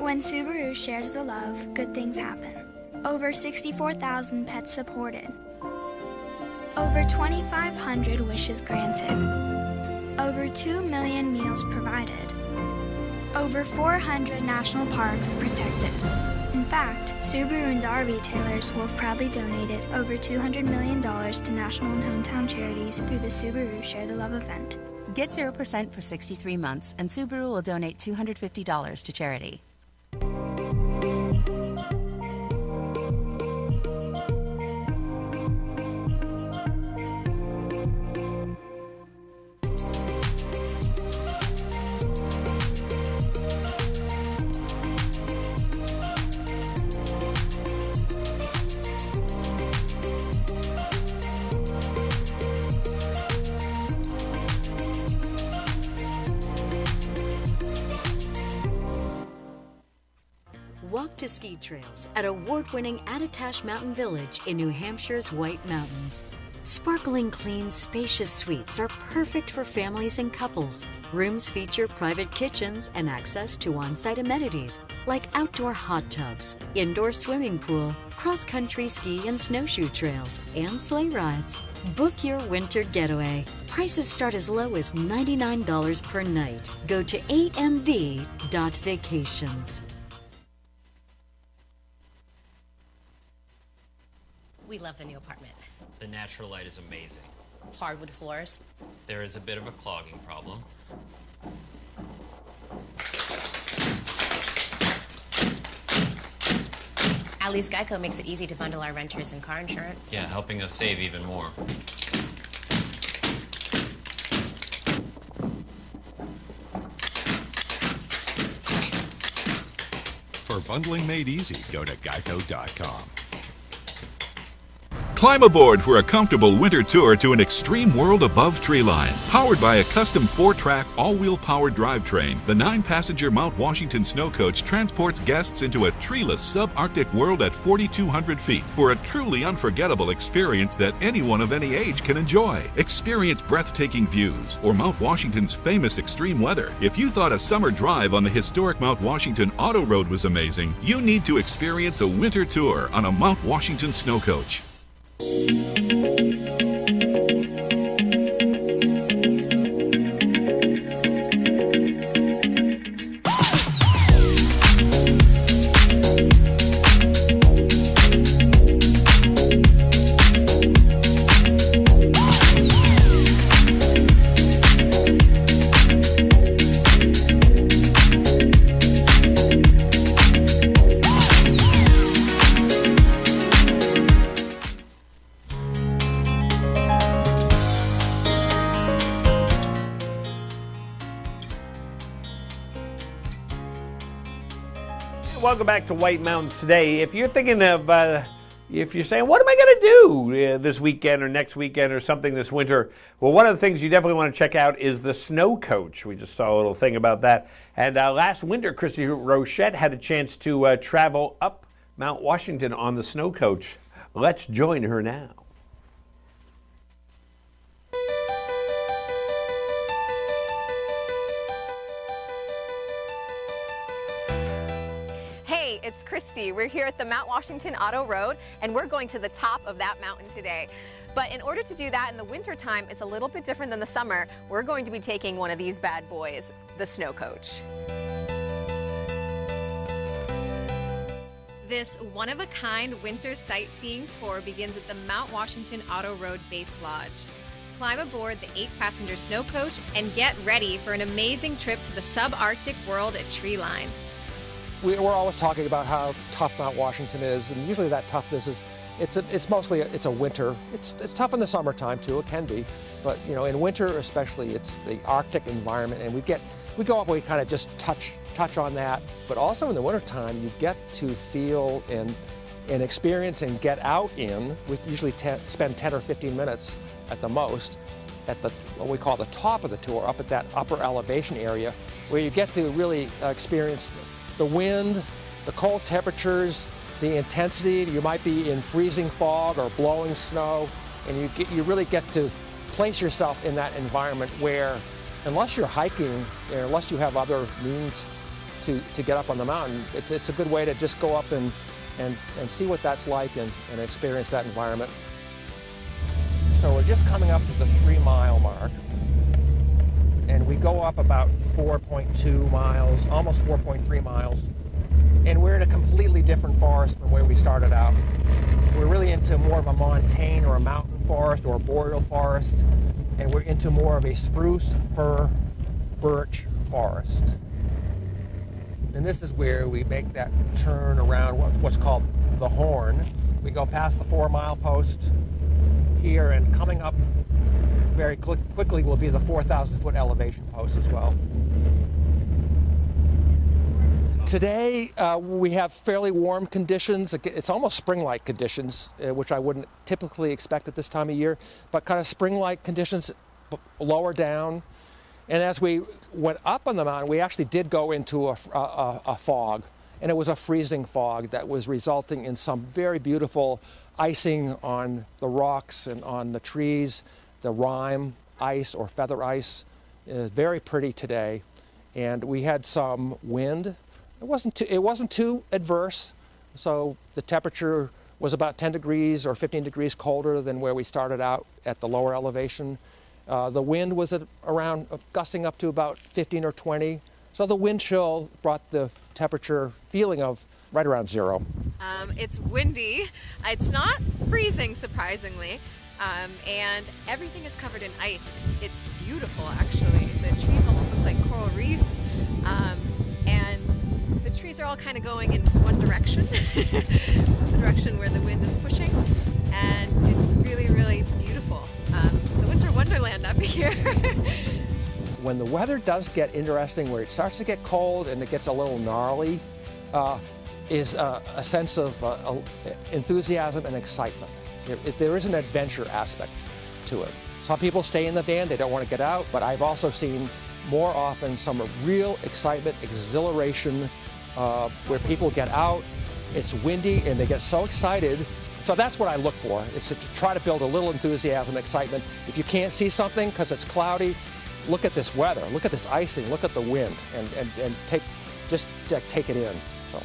When Subaru shares the love, good things happen. Over 64,000 pets supported. Over 2,500 wishes granted. Over 2 million meals provided. Over 400 national parks protected. In fact, Subaru and our retailers will have proudly donated over $200 million to national and hometown charities through the Subaru Share the Love event. Get 0% for 63 months, and Subaru will donate $250 to charity. Walk to ski trails at award-winning Attitash Mountain Village in New Hampshire's White Mountains. Sparkling clean, spacious suites are perfect for families and couples. Rooms feature private kitchens and access to on-site amenities like outdoor hot tubs, indoor swimming pool, cross-country ski and snowshoe trails, and sleigh rides. Book your winter getaway. Prices start as low as $99 per night. Go to amv.vacations. We love the new apartment. The natural light is amazing. Hardwood floors. There is a bit of a clogging problem. At least Geico makes it easy to bundle our renters and car insurance. Yeah, helping us save even more. For bundling made easy, go to geico.com. Climb aboard for a comfortable winter tour to an extreme world above treeline. Powered by a custom 4-track, all-wheel powered drivetrain, the 9-passenger Mount Washington Snow Coach transports guests into a treeless subarctic world at 4,200 feet for a truly unforgettable experience that anyone of any age can enjoy. Experience breathtaking views or Mount Washington's famous extreme weather. If you thought a summer drive on the historic Mount Washington Auto Road was amazing, you need to experience a winter tour on a Mount Washington Snow Coach. Welcome back to White Mountains Today. If you're thinking of, if you're saying, what am I going to do this weekend or next weekend or something this winter? Well, one of the things you definitely want to check out is the Snow Coach. We just saw a little thing about that. And last winter, Christy Rochette had a chance to travel up Mount Washington on the Snow Coach. Let's join her now. It's Christy. We're here at the Mount Washington Auto Road, and we're going to the top of that mountain today. But in order to do that in the wintertime, it's a little bit different than the summer. We're going to be taking one of these bad boys, the Snow Coach. This one-of-a-kind winter sightseeing tour begins at the Mount Washington Auto Road Base Lodge. Climb aboard the 8-passenger Snow Coach and get ready for an amazing trip to the subarctic world at Treeline. We're always talking about how tough Mount Washington is, and usually that toughness is, it's mostly a winter. It's tough in the summertime too, it can be, but you know, in winter especially, it's the Arctic environment, and we go up, we kind of just touch on that, but also in the wintertime, you get to feel and experience and get out in. We usually spend 10 or 15 minutes at the most at what we call the top of the tour, up at that upper elevation area, where you get to really experience the wind, the cold temperatures, the intensity. You might be in freezing fog or blowing snow, and you really get to place yourself in that environment where, unless you're hiking, or unless you have other means to get up on the mountain, it's a good way to just go up and see what that's like and experience that environment. So we're just coming up to the 3-mile mark, and we go up about 4.2 miles, almost 4.3 miles, and we're in a completely different forest from where we started out. We're really into more of a montane or a mountain forest or a boreal forest, and we're into more of a spruce, fir, birch forest. And this is where we make that turn around what's called the Horn. We go past the 4-mile post here, and coming up very quickly will be the 4,000-foot elevation post as well. Today we have fairly warm conditions. It's almost spring-like conditions, which I wouldn't typically expect at this time of year, but kind of spring-like conditions lower down. And as we went up on the mountain, we actually did go into a fog, and it was a freezing fog that was resulting in some very beautiful icing on the rocks and on the trees, the rime ice or feather ice. Very pretty today. And we had some wind. It wasn't too adverse, so the temperature was about 10 degrees or 15 degrees colder than where we started out at the lower elevation. The wind was at around gusting up to about 15 or 20. So the wind chill brought the temperature feeling of right around 0. It's windy. It's not freezing, surprisingly. And everything is covered in ice. It's beautiful, actually. The trees almost look like coral reef. And the trees are all kind of going in one direction, the direction where the wind is pushing. And it's really, really beautiful. It's a winter wonderland up here. When the weather does get interesting, where it starts to get cold and it gets a little gnarly, is a sense of enthusiasm and excitement. There is an adventure aspect to it. Some people stay in the van, they don't want to get out, but I've also seen more often some real excitement, exhilaration, where people get out, it's windy, and they get so excited. So that's what I look for, is to try to build a little enthusiasm, excitement. If you can't see something because it's cloudy, look at this weather, look at this icing, look at the wind, and take it in. So.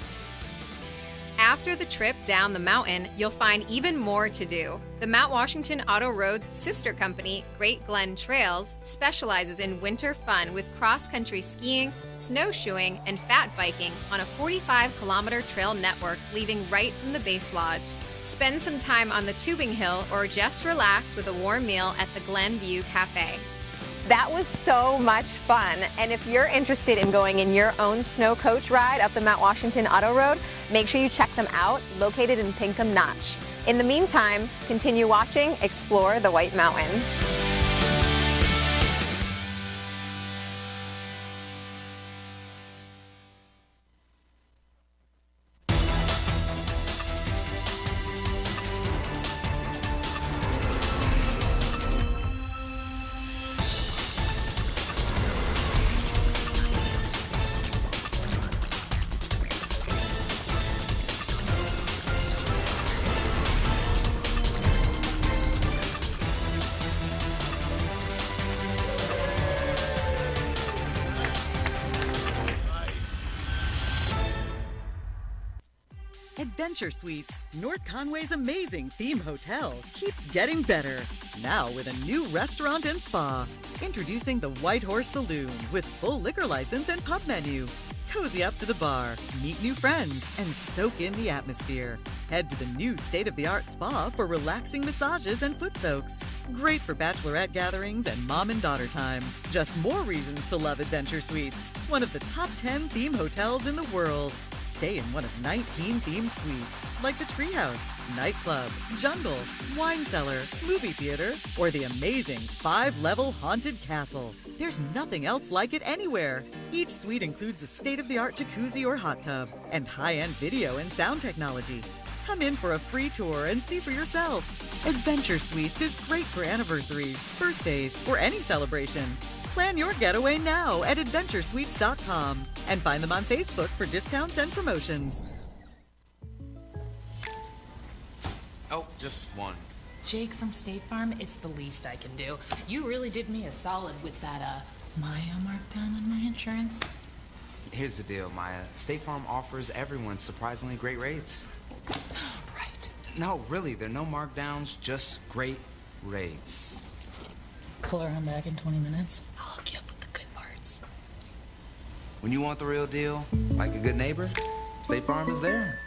After the trip down the mountain, you'll find even more to do. The Mount Washington Auto Road's sister company, Great Glen Trails, specializes in winter fun with cross-country skiing, snowshoeing, and fat biking on a 45-kilometer trail network leaving right from the base lodge. Spend some time on the tubing hill or just relax with a warm meal at the Glen View Cafe. That was so much fun. And if you're interested in going in your own snow coach ride up the Mount Washington Auto Road, make sure you check them out, located in Pinkham Notch. In the meantime, continue watching Explore the White Mountains. Adventure Suites, North Conway's amazing theme hotel, keeps getting better. Now with a new restaurant and spa. Introducing the White Horse Saloon with full liquor license and pub menu. Cozy up to the bar, meet new friends, and soak in the atmosphere. Head to the new state-of-the-art spa for relaxing massages and foot soaks. Great for bachelorette gatherings and mom and daughter time. Just more reasons to love Adventure Suites. One of the top 10 theme hotels in the world. Stay in one of 19 themed suites, like the Treehouse, Nightclub, Jungle, Wine Cellar, Movie Theater, or the amazing 5-level Haunted Castle. There's nothing else like it anywhere. Each suite includes a state-of-the-art jacuzzi or hot tub, and high-end video and sound technology. Come in for a free tour and see for yourself. Adventure Suites is great for anniversaries, birthdays, or any celebration. Plan your getaway now at adventuresuites.com and find them on Facebook for discounts and promotions. Oh, just one. Jake from State Farm, it's the least I can do. You really did me a solid with that, Maya markdown on my insurance. Here's the deal, Maya. State Farm offers everyone surprisingly great rates. Right. No, really, there are no markdowns, just great rates. Pull around back in 20 minutes. I'll hook you up with the good parts. When you want the real deal, like a good neighbor, State Farm is there.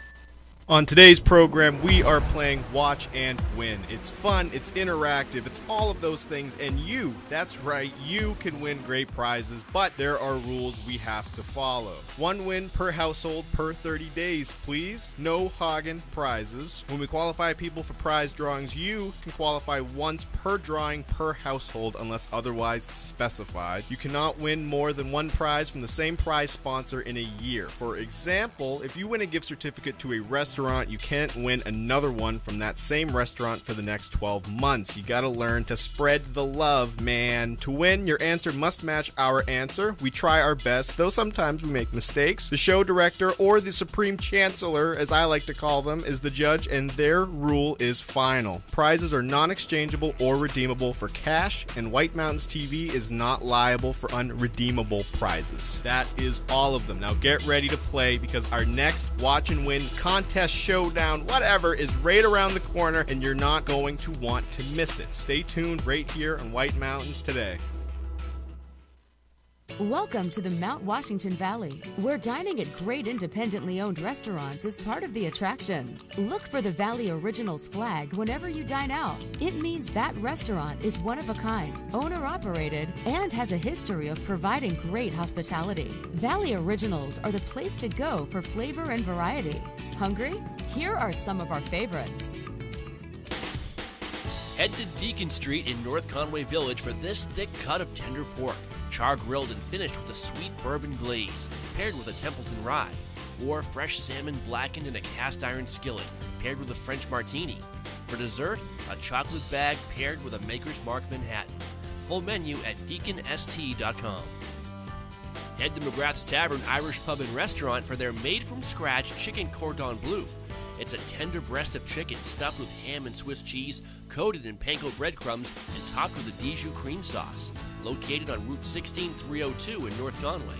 On today's program, we are playing Watch and Win. It's fun, it's interactive, it's all of those things, and you, that's right, you can win great prizes, but there are rules we have to follow. 1 win per household per 30 days, please. No Hagen prizes. When we qualify people for prize drawings, you can qualify once per drawing per household unless otherwise specified. You cannot win more than 1 prize from the same prize sponsor in a year. For example, if you win a gift certificate to a restaurant, you can't win another one from that same restaurant for the next 12 months. You gotta learn to spread the love, man. To win, your answer must match our answer. We try our best, though sometimes we make mistakes. The show director, or the supreme chancellor, as I like to call them, is the judge, and their rule is final. Prizes are non-exchangeable or redeemable for cash, and White Mountains TV is not liable for unredeemable prizes. That is all of them. Now get ready to play, because our next Watch and Win contest, showdown, whatever, is right around the corner, and you're not going to want to miss it. Stay tuned right here on White Mountains Today. Welcome to the Mount Washington Valley, where dining at great independently owned restaurants is part of the attraction. Look for the Valley Originals flag whenever you dine out. It means that restaurant is one of a kind, owner-operated, and has a history of providing great hospitality. Valley Originals are the place to go for flavor and variety. Hungry? Here are some of our favorites. Head to Deacon Street in North Conway Village for this thick cut of tender pork, char-grilled and finished with a sweet bourbon glaze, paired with a Templeton rye, or fresh salmon blackened in a cast-iron skillet, paired with a French martini. For dessert, a chocolate bag paired with a Maker's Mark Manhattan. Full menu at deaconst.com. Head to McGrath's Tavern Irish Pub and Restaurant for their made-from-scratch chicken cordon bleu. It's a tender breast of chicken stuffed with ham and Swiss cheese, coated in panko breadcrumbs, and topped with a Dijon cream sauce. Located on Route 16302 in North Conway.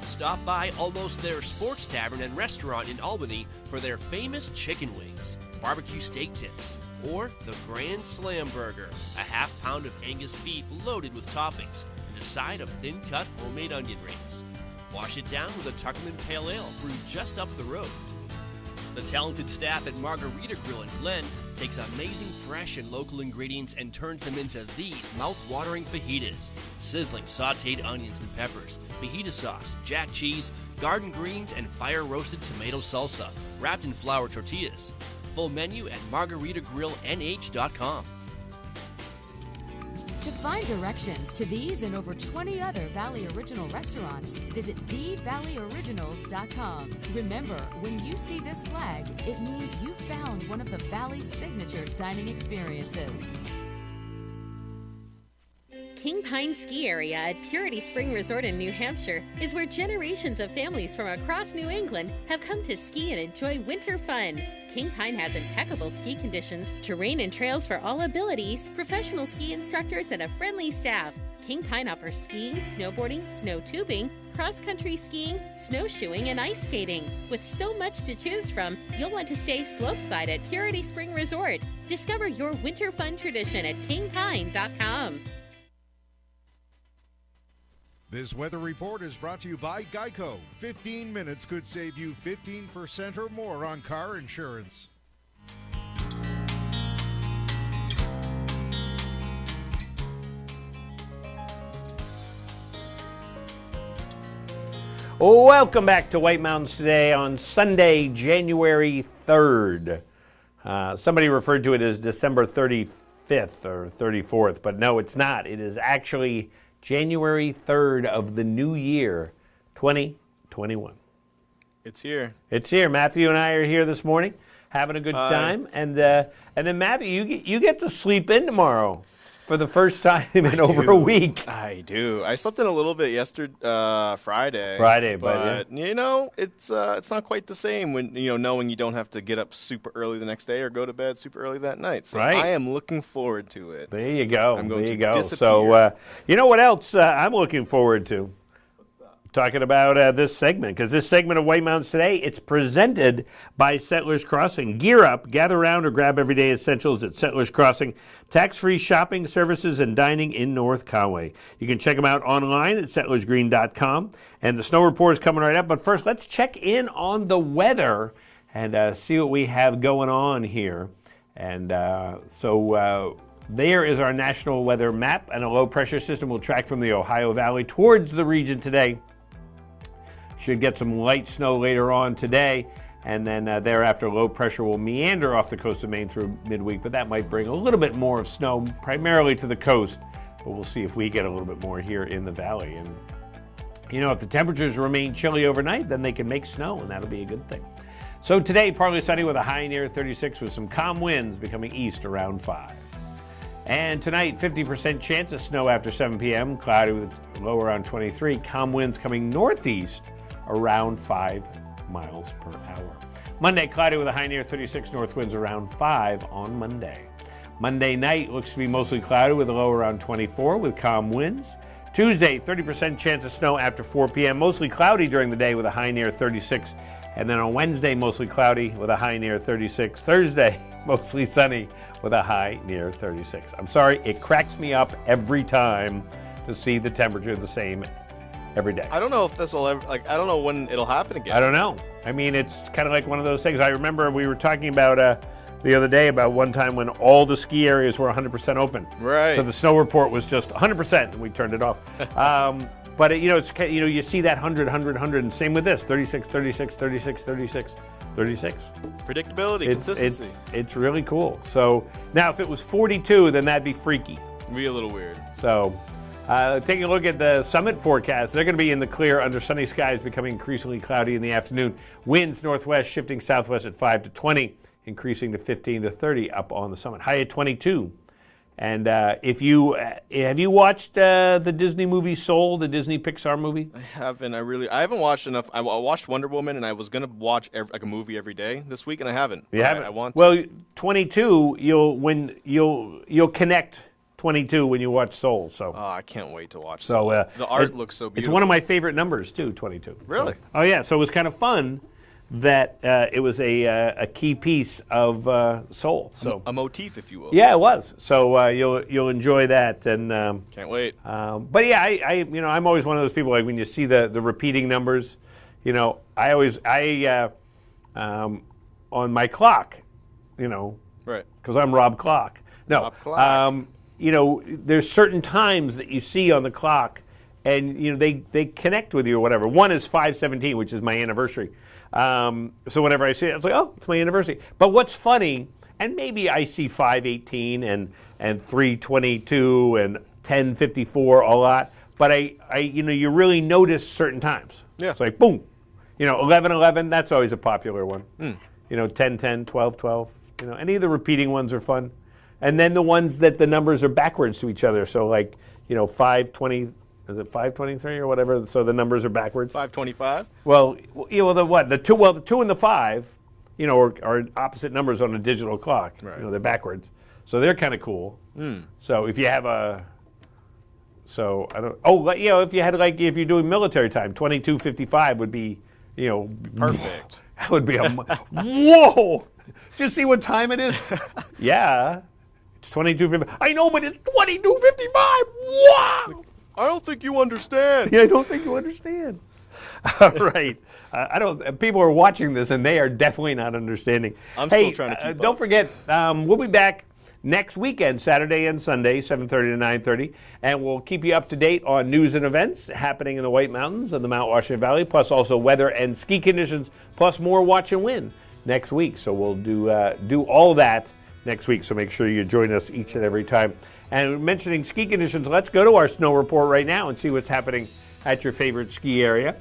Stop by Almost There Sports Tavern and Restaurant in Albany for their famous chicken wings, barbecue steak tips, or the Grand Slam Burger, a half pound of Angus beef loaded with toppings, and a side of thin-cut homemade onion rings. Wash it down with a Tuckerman Pale Ale brewed just up the road. The talented staff at Margarita Grill in Glen takes amazing fresh and local ingredients and turns them into these mouth-watering fajitas. Sizzling sautéed onions and peppers, fajita sauce, jack cheese, garden greens, and fire-roasted tomato salsa, wrapped in flour tortillas. Full menu at margaritagrilLNH.com. To find directions to these and over 20 other Valley Original restaurants, visit thevalleyoriginals.com. Remember, when you see this flag, it means you found one of the Valley's signature dining experiences. King Pine Ski Area at Purity Spring Resort in New Hampshire is where generations of families from across New England have come to ski and enjoy winter fun. King Pine has impeccable ski conditions, terrain and trails for all abilities, professional ski instructors, and a friendly staff. King Pine offers skiing, snowboarding, snow tubing, cross-country skiing, snowshoeing, and ice skating. With so much to choose from, you'll want to stay slopeside at Purity Spring Resort. Discover your winter fun tradition at kingpine.com. This weather report is brought to you by Geico. 15 minutes could save you 15% or more on car insurance. Welcome back to White Mountains Today on Sunday, January 3rd. Somebody referred to it as December 35th or 34th, but no, it's not. It is actually January 3rd of the new year, 2021. It's here. It's here. Matthew and I are here this morning, having a good time. And then Matthew, you get to sleep in tomorrow for the first time in over a week. I do. I slept in a little bit yesterday, Friday. But you know, it's not quite the same when knowing you don't have to get up super early the next day or go to bed super early that night. So right. I am looking forward to it. There you go. I'm going there to you go. disappear. So you know what else I'm looking forward to? talking about this segment, because this segment of White Mountains Today, it's presented by Settlers Crossing. Gear up, gather around, or grab everyday essentials at Settlers Crossing. Tax-free shopping, services, and dining in North Conway. You can check them out online at settlersgreen.com. And the snow report is coming right up. But first, let's check in on the weather and see what we have going on here. And there is our national weather map, and a low-pressure system will track from the Ohio Valley towards the region today. Should get some light snow later on today, and then thereafter low pressure will meander off the coast of Maine through midweek, but that might bring a little bit more of snow, primarily to the coast, but we'll see if we get a little bit more here in the valley. And if the temperatures remain chilly overnight, then they can make snow, and that'll be a good thing. So today, partly sunny with a high near 36 with some calm winds becoming east around 5. And tonight, 50% chance of snow after 7 p.m., cloudy with a low around 23, calm winds coming northeast around 5 miles per hour. Monday, cloudy with a high near 36, north winds around 5 on Monday. Monday night looks to be mostly cloudy with a low around 24 with calm winds. Tuesday, 30% chance of snow after 4 p.m., mostly cloudy during the day with a high near 36. And then on Wednesday, mostly cloudy with a high near 36. Thursday, mostly sunny with a high near 36. I'm sorry, it cracks me up every time to see the temperature the same every day. I don't know if this will ever, I don't know when it'll happen again. I don't know. I mean, it's kind of like one of those things. I remember we were talking about the other day about one time when all the ski areas were 100% open. Right. So the snow report was just 100%, and we turned it off. But you see that 100, and same with this, 36, 36, 36, 36, 36. Predictability, consistency. It's really cool. So now if it was 42, then that'd be freaky. It'd be a little weird. So taking a look at the summit forecast, they're going to be in the clear under sunny skies, becoming increasingly cloudy in the afternoon. Winds northwest shifting southwest at 5 to 20, increasing to 15 to 30 up on the summit. High at 22. And have you watched the Disney movie Soul, the Disney Pixar movie? I haven't. I haven't watched enough. I watched Wonder Woman, and I was gonna watch a movie every day this week, and I haven't. You haven't. I want to. Well, 22. You'll connect 22 when you watch Soul. So. Oh, I can't wait to watch. Soul. The art looks so beautiful. It's one of my favorite numbers too. 22. Really? So, oh yeah. So it was kind of fun that it was a key piece of Soul. So a motif, if you will. Yeah, it was. So you'll enjoy that, and can't wait. But yeah, I'm always one of those people, like when you see the repeating numbers, I on my clock, right, because I'm Rob Clock. No, Rob Clock. There's certain times that you see on the clock, and they connect with you or whatever. One is 5/17, which is my anniversary. So whenever I see it, it's like, oh, it's my anniversary. But what's funny, and maybe I see 5/18 and 3/22 and 10/54 a lot, but I you really notice certain times. Yeah. It's like boom, 11/11. That's always a popular one. 10/10, 12/12. Any of the repeating ones are fun, and then the ones that the numbers are backwards to each other. So like 5/20. Is it 5/23 or whatever? So the numbers are backwards. 5/25. Well, the what? The 2. Well, the 2 and the 5, are opposite numbers on a digital clock. Right. They're backwards, so they're kind of cool. So if you have if you had if you're doing military time, 22:55 would be, perfect. That would be whoa! Did you see what time it is? Yeah, it's 22:55. I know, but it's 22:55. Wow! I don't think you understand. Yeah, I don't think you understand. All right. People are watching this, and they are definitely not understanding. I'm still trying to keep up. Don't forget, we'll be back next weekend, Saturday and Sunday, 7:30 to 9:30, and we'll keep you up to date on news and events happening in the White Mountains and the Mount Washington Valley, plus also weather and ski conditions, plus more Watch and Win next week. So we'll do all that next week, so make sure you join us each and every time. And mentioning ski conditions, let's go to our snow report right now and see what's happening at your favorite ski area.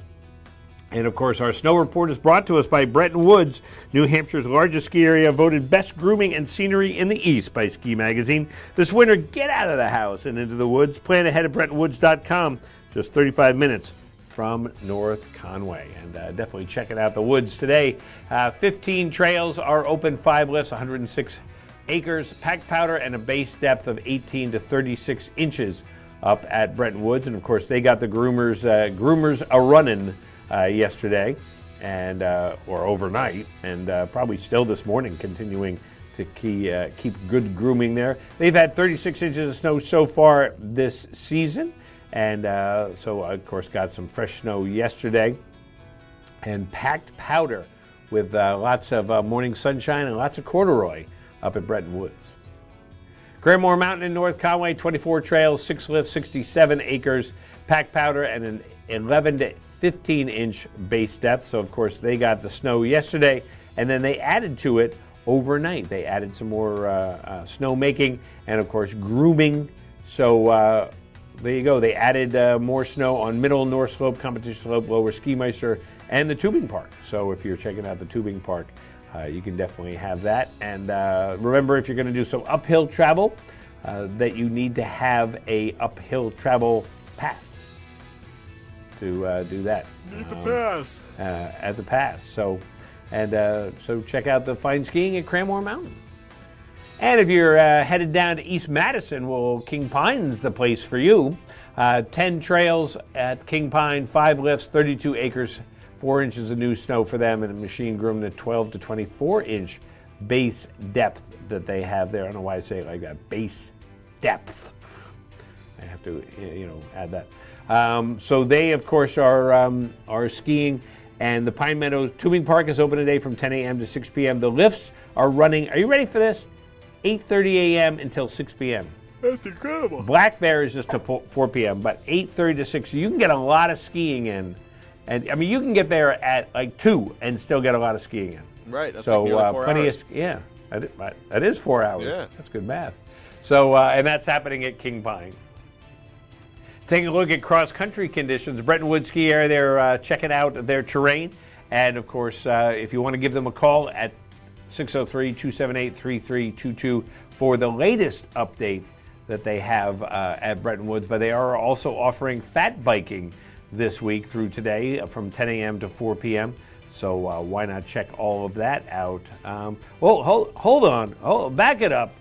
And of course, our snow report is brought to us by Bretton Woods, New Hampshire's largest ski area, voted best grooming and scenery in the East by Ski Magazine. This winter, get out of the house and into the woods. Plan ahead at BrettonWoods.com, just 35 minutes from North Conway. And definitely checking out the woods today. 15 trails are open, 5 lifts, 106 acres, packed powder, and a base depth of 18 to 36 inches up at Bretton Woods. And, of course, they got the groomers a-running yesterday and or overnight, and probably still this morning continuing to keep good grooming there. They've had 36 inches of snow so far this season, and so, of course, got some fresh snow yesterday. And packed powder with lots of morning sunshine and lots of corduroy up at Bretton Woods. Grandmore Mountain in North Conway, 24 trails, 6 lifts, 67 acres, packed powder, and an 11 to 15-inch base depth. So, of course, they got the snow yesterday, and then they added to it overnight. They added some more snow making and, of course, grooming. So there you go. They added more snow on Middle, North Slope, Competition Slope, Lower Ski Meister, and the Tubing Park. So if you're checking out the Tubing Park, you can definitely have that. And remember, if you're going to do some uphill travel, that you need to have a uphill travel pass to do that. Need the pass. At the pass. So check out the fine skiing at Cranmore Mountain. And if you're headed down to East Madison, well, King Pine's the place for you. 10 trails at King Pine, 5 lifts, 32 acres, 4 inches of new snow for them, and a machine groomed at 12 to 24-inch base depth that they have there. I don't know why I say it like that, base depth. I have to, add that. So they, of course, are skiing, and the Pine Meadows Tubing Park is open today from 10 a.m. to 6 p.m. The lifts are running, are you ready for this? 8:30 a.m. until 6 p.m. That's incredible. Black Bear is just to 4 p.m., but 8:30 to 6. You can get a lot of skiing in. And, I mean, you can get there at like 2 and still get a lot of skiing in. Right, that's so, like nearly 4 hours. That is 4 hours. Yeah. That's good math. So, and that's happening at King Pine. Taking a look at cross-country conditions, Bretton Woods ski area, they're checking out their terrain. And, of course, if you want to give them a call at 603-278-3322 for the latest update that they have at Bretton Woods. But they are also offering fat biking this week through today from 10 a.m. to 4 p.m. So why not check all of that out? Well, hold on. Back it up.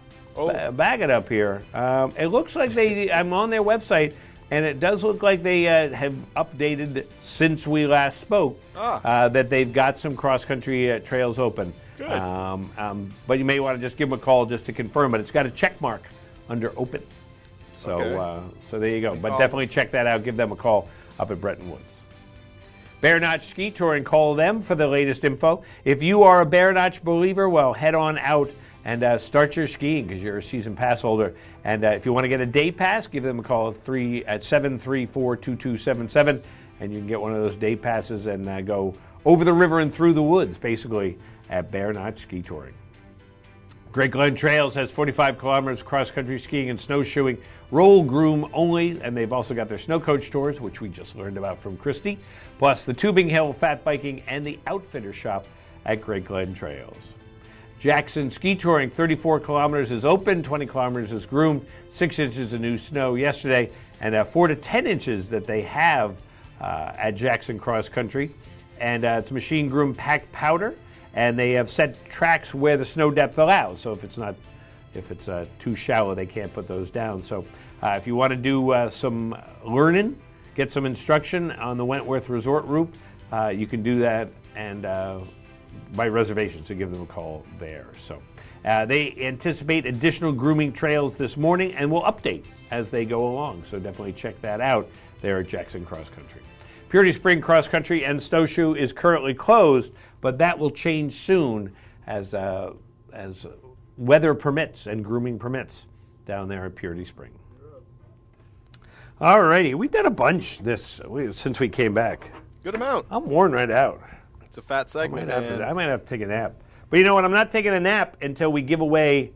Back it up here. It looks like I'm on their website, and it does look like they have updated since we last spoke that they've got some cross-country trails open. Good. But you may want to just give them a call just to confirm it. It's got a check mark under open. So, Okay. So there you go. But definitely check that out. Give them a call up at Bretton Woods. Bear Notch Ski Touring, call them for the latest info. If you are a Bear Notch believer, well, head on out and start your skiing because you're a season pass holder. And if you want to get a day pass, give them a call at 734-2277, and you can get one of those day passes and go over the river and through the woods, basically, at Bear Notch Ski Touring. Great Glen Trails has 45 kilometers cross-country skiing and snowshoeing, roll groom only, and they've also got their snow coach tours, which we just learned about from Christy, plus the Tubing Hill fat biking and the outfitter shop at Great Glen Trails. Jackson Ski Touring, 34 kilometers is open, 20 kilometers is groomed, 6 inches of new snow yesterday, and 4 to 10 inches that they have at Jackson Cross Country. And it's machine groomed packed powder, and they have set tracks where the snow depth allows. So if it's too shallow, they can't put those down. So if you want to do some learning, get some instruction on the Wentworth Resort route, you can do that and by reservation. So give them a call there. So they anticipate additional grooming trails this morning, and will update as they go along. So definitely check that out there at Jackson Cross Country. Purity Spring Cross Country and Snowshoe is currently closed, but that will change soon as weather permits and grooming permits down there at Purity Spring. All righty, we've done a bunch since we came back. Good amount. I'm worn right out. It's a fat segment. I might have to take a nap. But you know what? I'm not taking a nap until we give away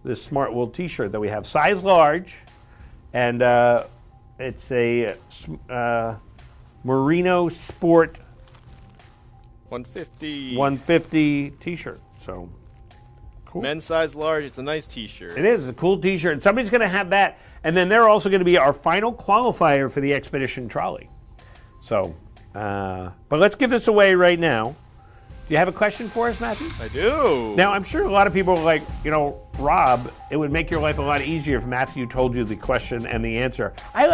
this Smart Wool t-shirt that we have. Size large, and it's a Merino Sport 150 t-shirt. So cool. Men's size large. It's a nice t-shirt. It is. It's a cool t-shirt. Somebody's going to have that. And then they're also going to be our final qualifier for the Expedition Trolley. So, but let's give this away right now. Do you have a question for us, Matthew? I do. Now, I'm sure a lot of people are like, Rob, it would make your life a lot easier if Matthew told you the question and the answer. I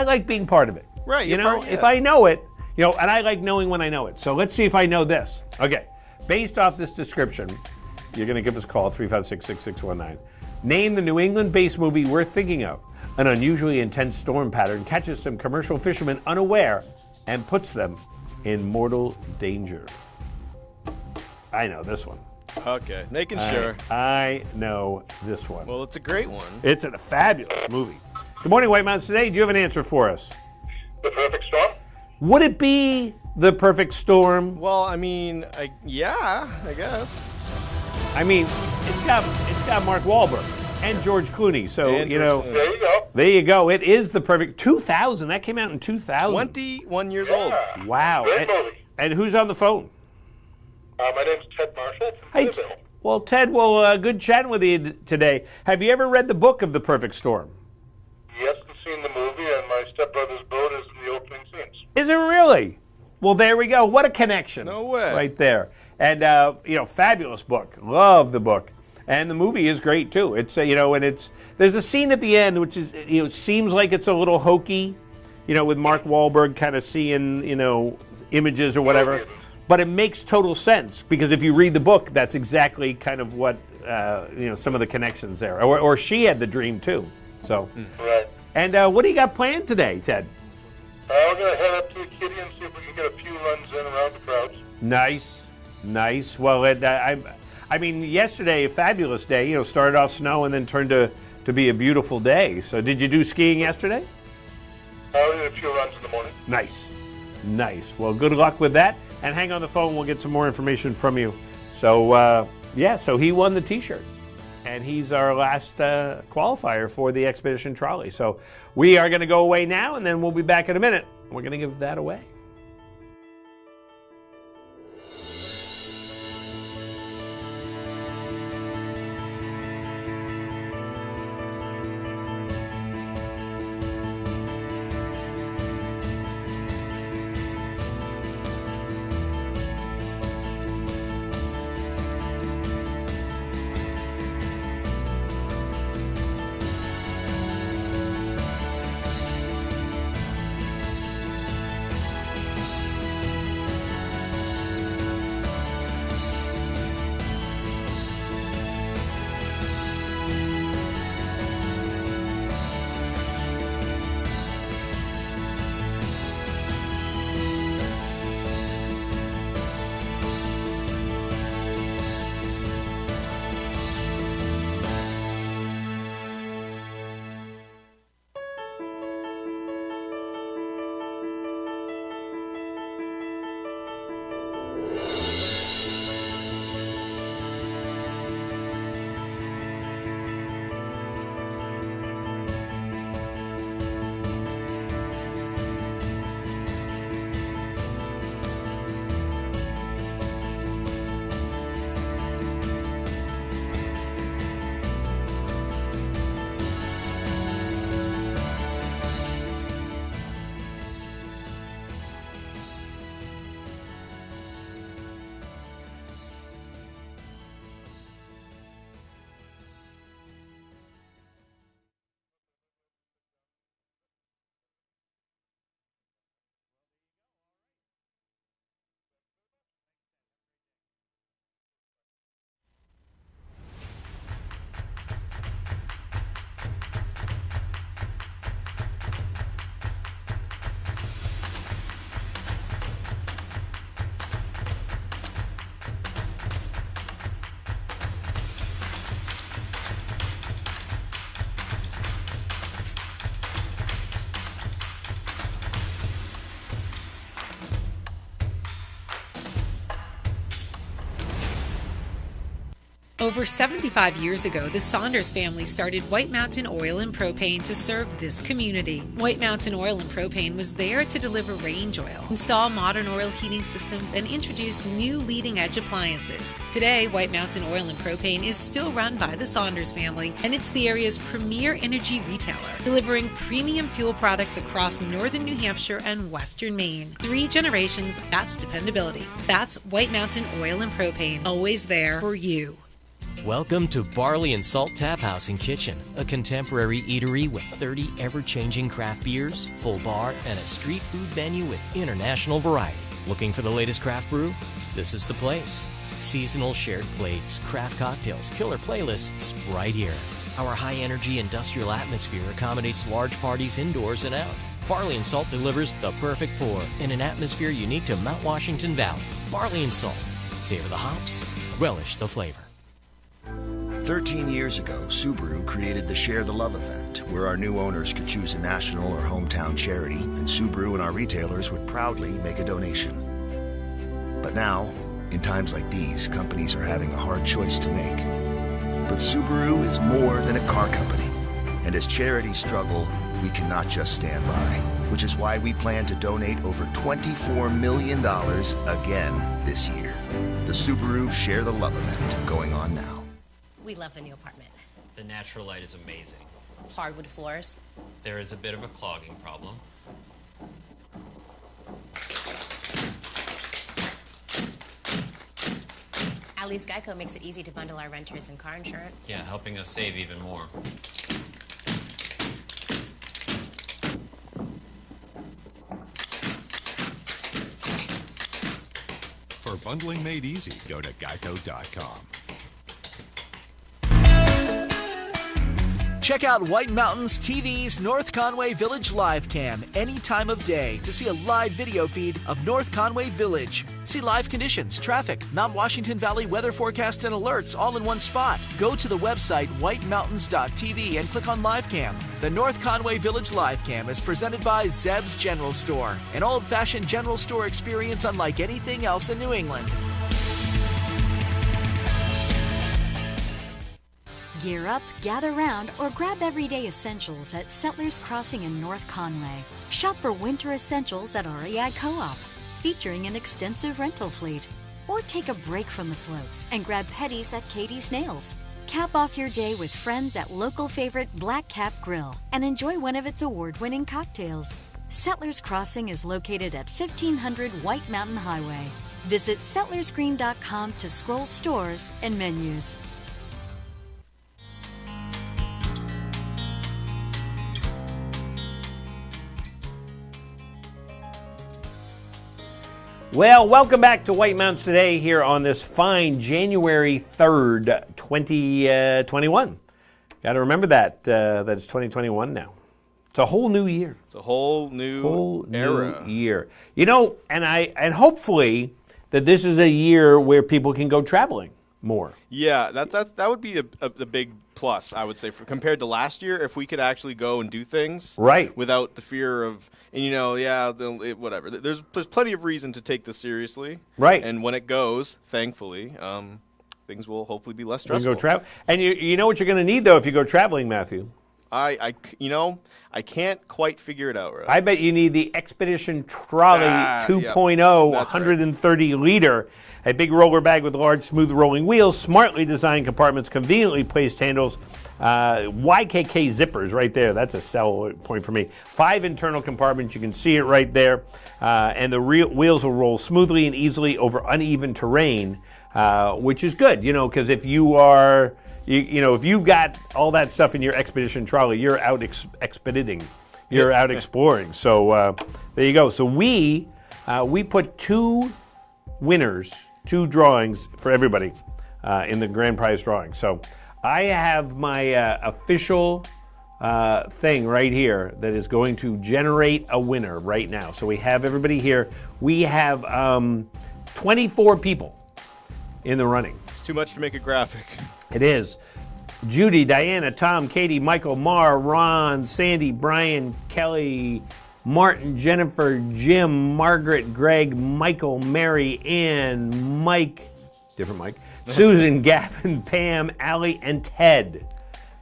like being part of it. Right. If I know it, and I like knowing when I know it. So let's see if I know this. Okay. Based off this description, you're going to give us a call, 356-6619. Name the New England-based movie we're thinking of. An unusually intense storm pattern catches some commercial fishermen unaware and puts them in mortal danger. I know this one. Okay, making sure. I know this one. Well, it's a great one. It's a fabulous movie. Good morning, White Mountains Today. Do you have an answer for us? The Perfect Storm? Would it be The Perfect Storm? Well, I mean, I guess. I mean, it's got Mark Wahlberg and George Clooney. So, There you go. There you go. It is The Perfect 2000. That came out in 2000. 21 years old. Wow. Great movie. And who's on the phone? My name's Ted Marshall from Hey, Louisville. well, Ted, good chatting with you today. Have you ever read the book of The Perfect Storm? Yes, I've seen the movie, and my stepbrother's boat is in the opening scenes. Is it really? Well, there we go. What a connection. No way. Right there. And, fabulous book. Love the book. And the movie is great, too. It's, there's a scene at the end which is, seems like it's a little hokey, with Mark Wahlberg kind of seeing, images or whatever. But it makes total sense because if you read the book, that's exactly kind of what, some of the connections there. Or she had the dream, too. So. Right. And what do you got planned today, Ted? We're going to head up to the Kitty and see if we can get a few runs in around the crowds. Nice. Well, I mean, yesterday, a fabulous day. Started off snow and then turned to be a beautiful day. So did you do skiing yesterday? We did a few runs in the morning. Nice. Well, good luck with that. And hang on the phone. We'll get some more information from you. So, so he won the T-shirt. And he's our last qualifier for the Expedition Trolley. So we are going to go away now, and then we'll be back in a minute. We're going to give that away. Over 75 years ago, the Saunders family started White Mountain Oil and Propane to serve this community. White Mountain Oil and Propane was there to deliver range oil, install modern oil heating systems, and introduce new leading-edge appliances. Today, White Mountain Oil and Propane is still run by the Saunders family, and it's the area's premier energy retailer, delivering premium fuel products across northern New Hampshire and western Maine. 3 generations, that's dependability. That's White Mountain Oil and Propane, always there for you. Welcome to Barley and Salt Tap House and Kitchen, a contemporary eatery with 30 ever-changing craft beers, full bar, and a street food menu with international variety. Looking for the latest craft brew? This is the place. Seasonal shared plates, craft cocktails, killer playlists, right here. Our high-energy industrial atmosphere accommodates large parties indoors and out. Barley and Salt delivers the perfect pour in an atmosphere unique to Mount Washington Valley. Barley and Salt. Savor the hops, relish the flavor. 13 years ago, Subaru created the Share the Love event, where our new owners could choose a national or hometown charity, and Subaru and our retailers would proudly make a donation. But now, in times like these, companies are having a hard choice to make. But Subaru is more than a car company. And as charities struggle, we cannot just stand by, which is why we plan to donate over $24 million again this year. The Subaru Share the Love event going on now. We love the new apartment. The natural light is amazing. Hardwood floors. There is a bit of a clogging problem. At least Geico makes it easy to bundle our renters and car insurance. Yeah, helping us save even more. For bundling made easy, go to geico.com. Check out White Mountains TV's North Conway Village live cam any time of day to see a live video feed of North Conway Village. See live conditions, traffic, Mount Washington Valley weather forecast and alerts all in one spot. Go to the website whitemountains.tv and click on live cam. The North Conway Village live cam is presented by Zeb's General Store, an old-fashioned general store experience unlike anything else in New England. Gear up, gather round, or grab everyday essentials at Settlers Crossing in North Conway. Shop for winter essentials at REI Co-op, featuring an extensive rental fleet. Or take a break from the slopes and grab petties at Katie's Nails. Cap off your day with friends at local favorite Black Cap Grill and enjoy one of its award-winning cocktails. Settlers Crossing is located at 1500 White Mountain Highway. Visit settlersgreen.com to scroll stores and menus. Well, welcome back to White Mountains Today here on this fine January 3rd, 2021. Got to remember that it's 2021 now. It's a whole new year. It's a whole new era. New year. You know, and hopefully that this is a year where people can go traveling more. Yeah, that would be the big plus, I would say, compared to last year, if we could actually go and do things right without the fear of, and whatever. There's plenty of reason to take this seriously, right? And when it goes, thankfully, things will hopefully be less stressful. You can go travel, and you know what you're going to need though if you go traveling, Matthew. I can't quite figure it out, right? I bet you need the Expedition Trolley 2.0, 130 liter. A big roller bag with large, smooth rolling wheels, smartly designed compartments, conveniently placed handles, YKK zippers right there. That's a sell point for me. 5 internal compartments. You can see it right there. And the wheels will roll smoothly and easily over uneven terrain, which is good, because if you are, if you've got all that stuff in your Expedition Trolley, you're out expediting. You're out exploring. So there you go. So we put 2 winners, 2 drawings for everybody in the grand prize drawing. So I have my official thing right here that is going to generate a winner right now. So we have everybody here. We have 24 people in the running. It's too much to make a graphic. It is. Judy, Diana, Tom, Katie, Michael, Mar, Ron, Sandy, Brian, Kelly, Martin, Jennifer, Jim, Margaret, Greg, Michael, Mary, Ann, Mike, different Mike, Susan, Gavin, Pam, Allie, and Ted.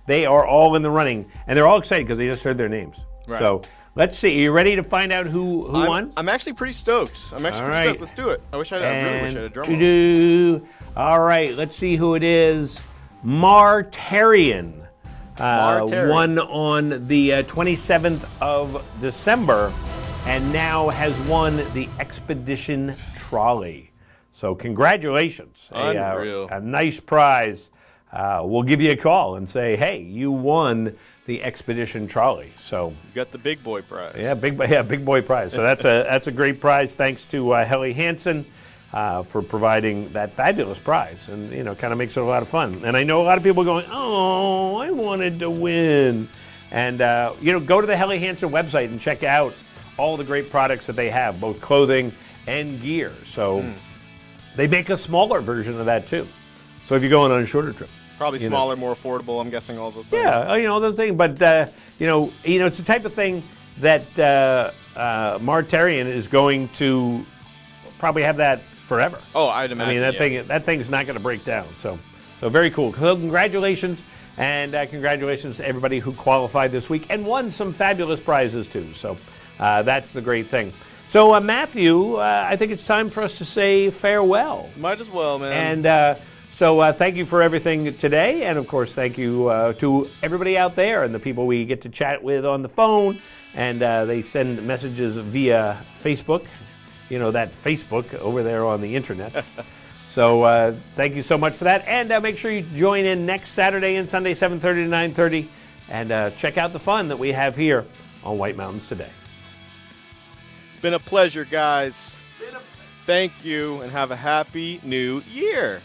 They are all in the running, and they're all excited because they just heard their names. Right. So let's see. Are you ready to find out who won? I'm actually pretty stoked. I'm actually All pretty right. stoked. Let's do it. I really wish I had a drum roll. All right, let's see who it is. Martarian. Martarian. Won on the 27th of December and now has won the Expedition Trolley. So congratulations. Unreal. A nice prize. We'll give you a call and say, hey, you won the Expedition Trolley. So You got the big boy prize. yeah, big boy prize. So that's a great prize. Thanks to Helly Hansen for providing that fabulous prize, and kind of makes it a lot of fun. And I know a lot of people going, "Oh, I wanted to win," and go to the Helly Hansen website and check out all the great products that they have, both clothing and gear. So they make a smaller version of that too. So if you're going on a shorter trip. Probably smaller, more affordable, I'm guessing all those things. Yeah, those things. But, it's the type of thing that Martarian is going to probably have that forever. Oh, I'd imagine. I mean, that thing's not going to break down. So very cool. So congratulations, and congratulations to everybody who qualified this week and won some fabulous prizes too. So that's the great thing. So Matthew, I think it's time for us to say farewell. Might as well, man. And so thank you for everything today. And, of course, thank you to everybody out there and the people we get to chat with on the phone. And they send messages via Facebook, that Facebook over there on the internet. So thank you so much for that. And make sure you join in next Saturday and Sunday, 7:30 to 9:30. And check out the fun that we have here on White Mountains Today. It's been a pleasure, guys. Thank you, and have a happy new year.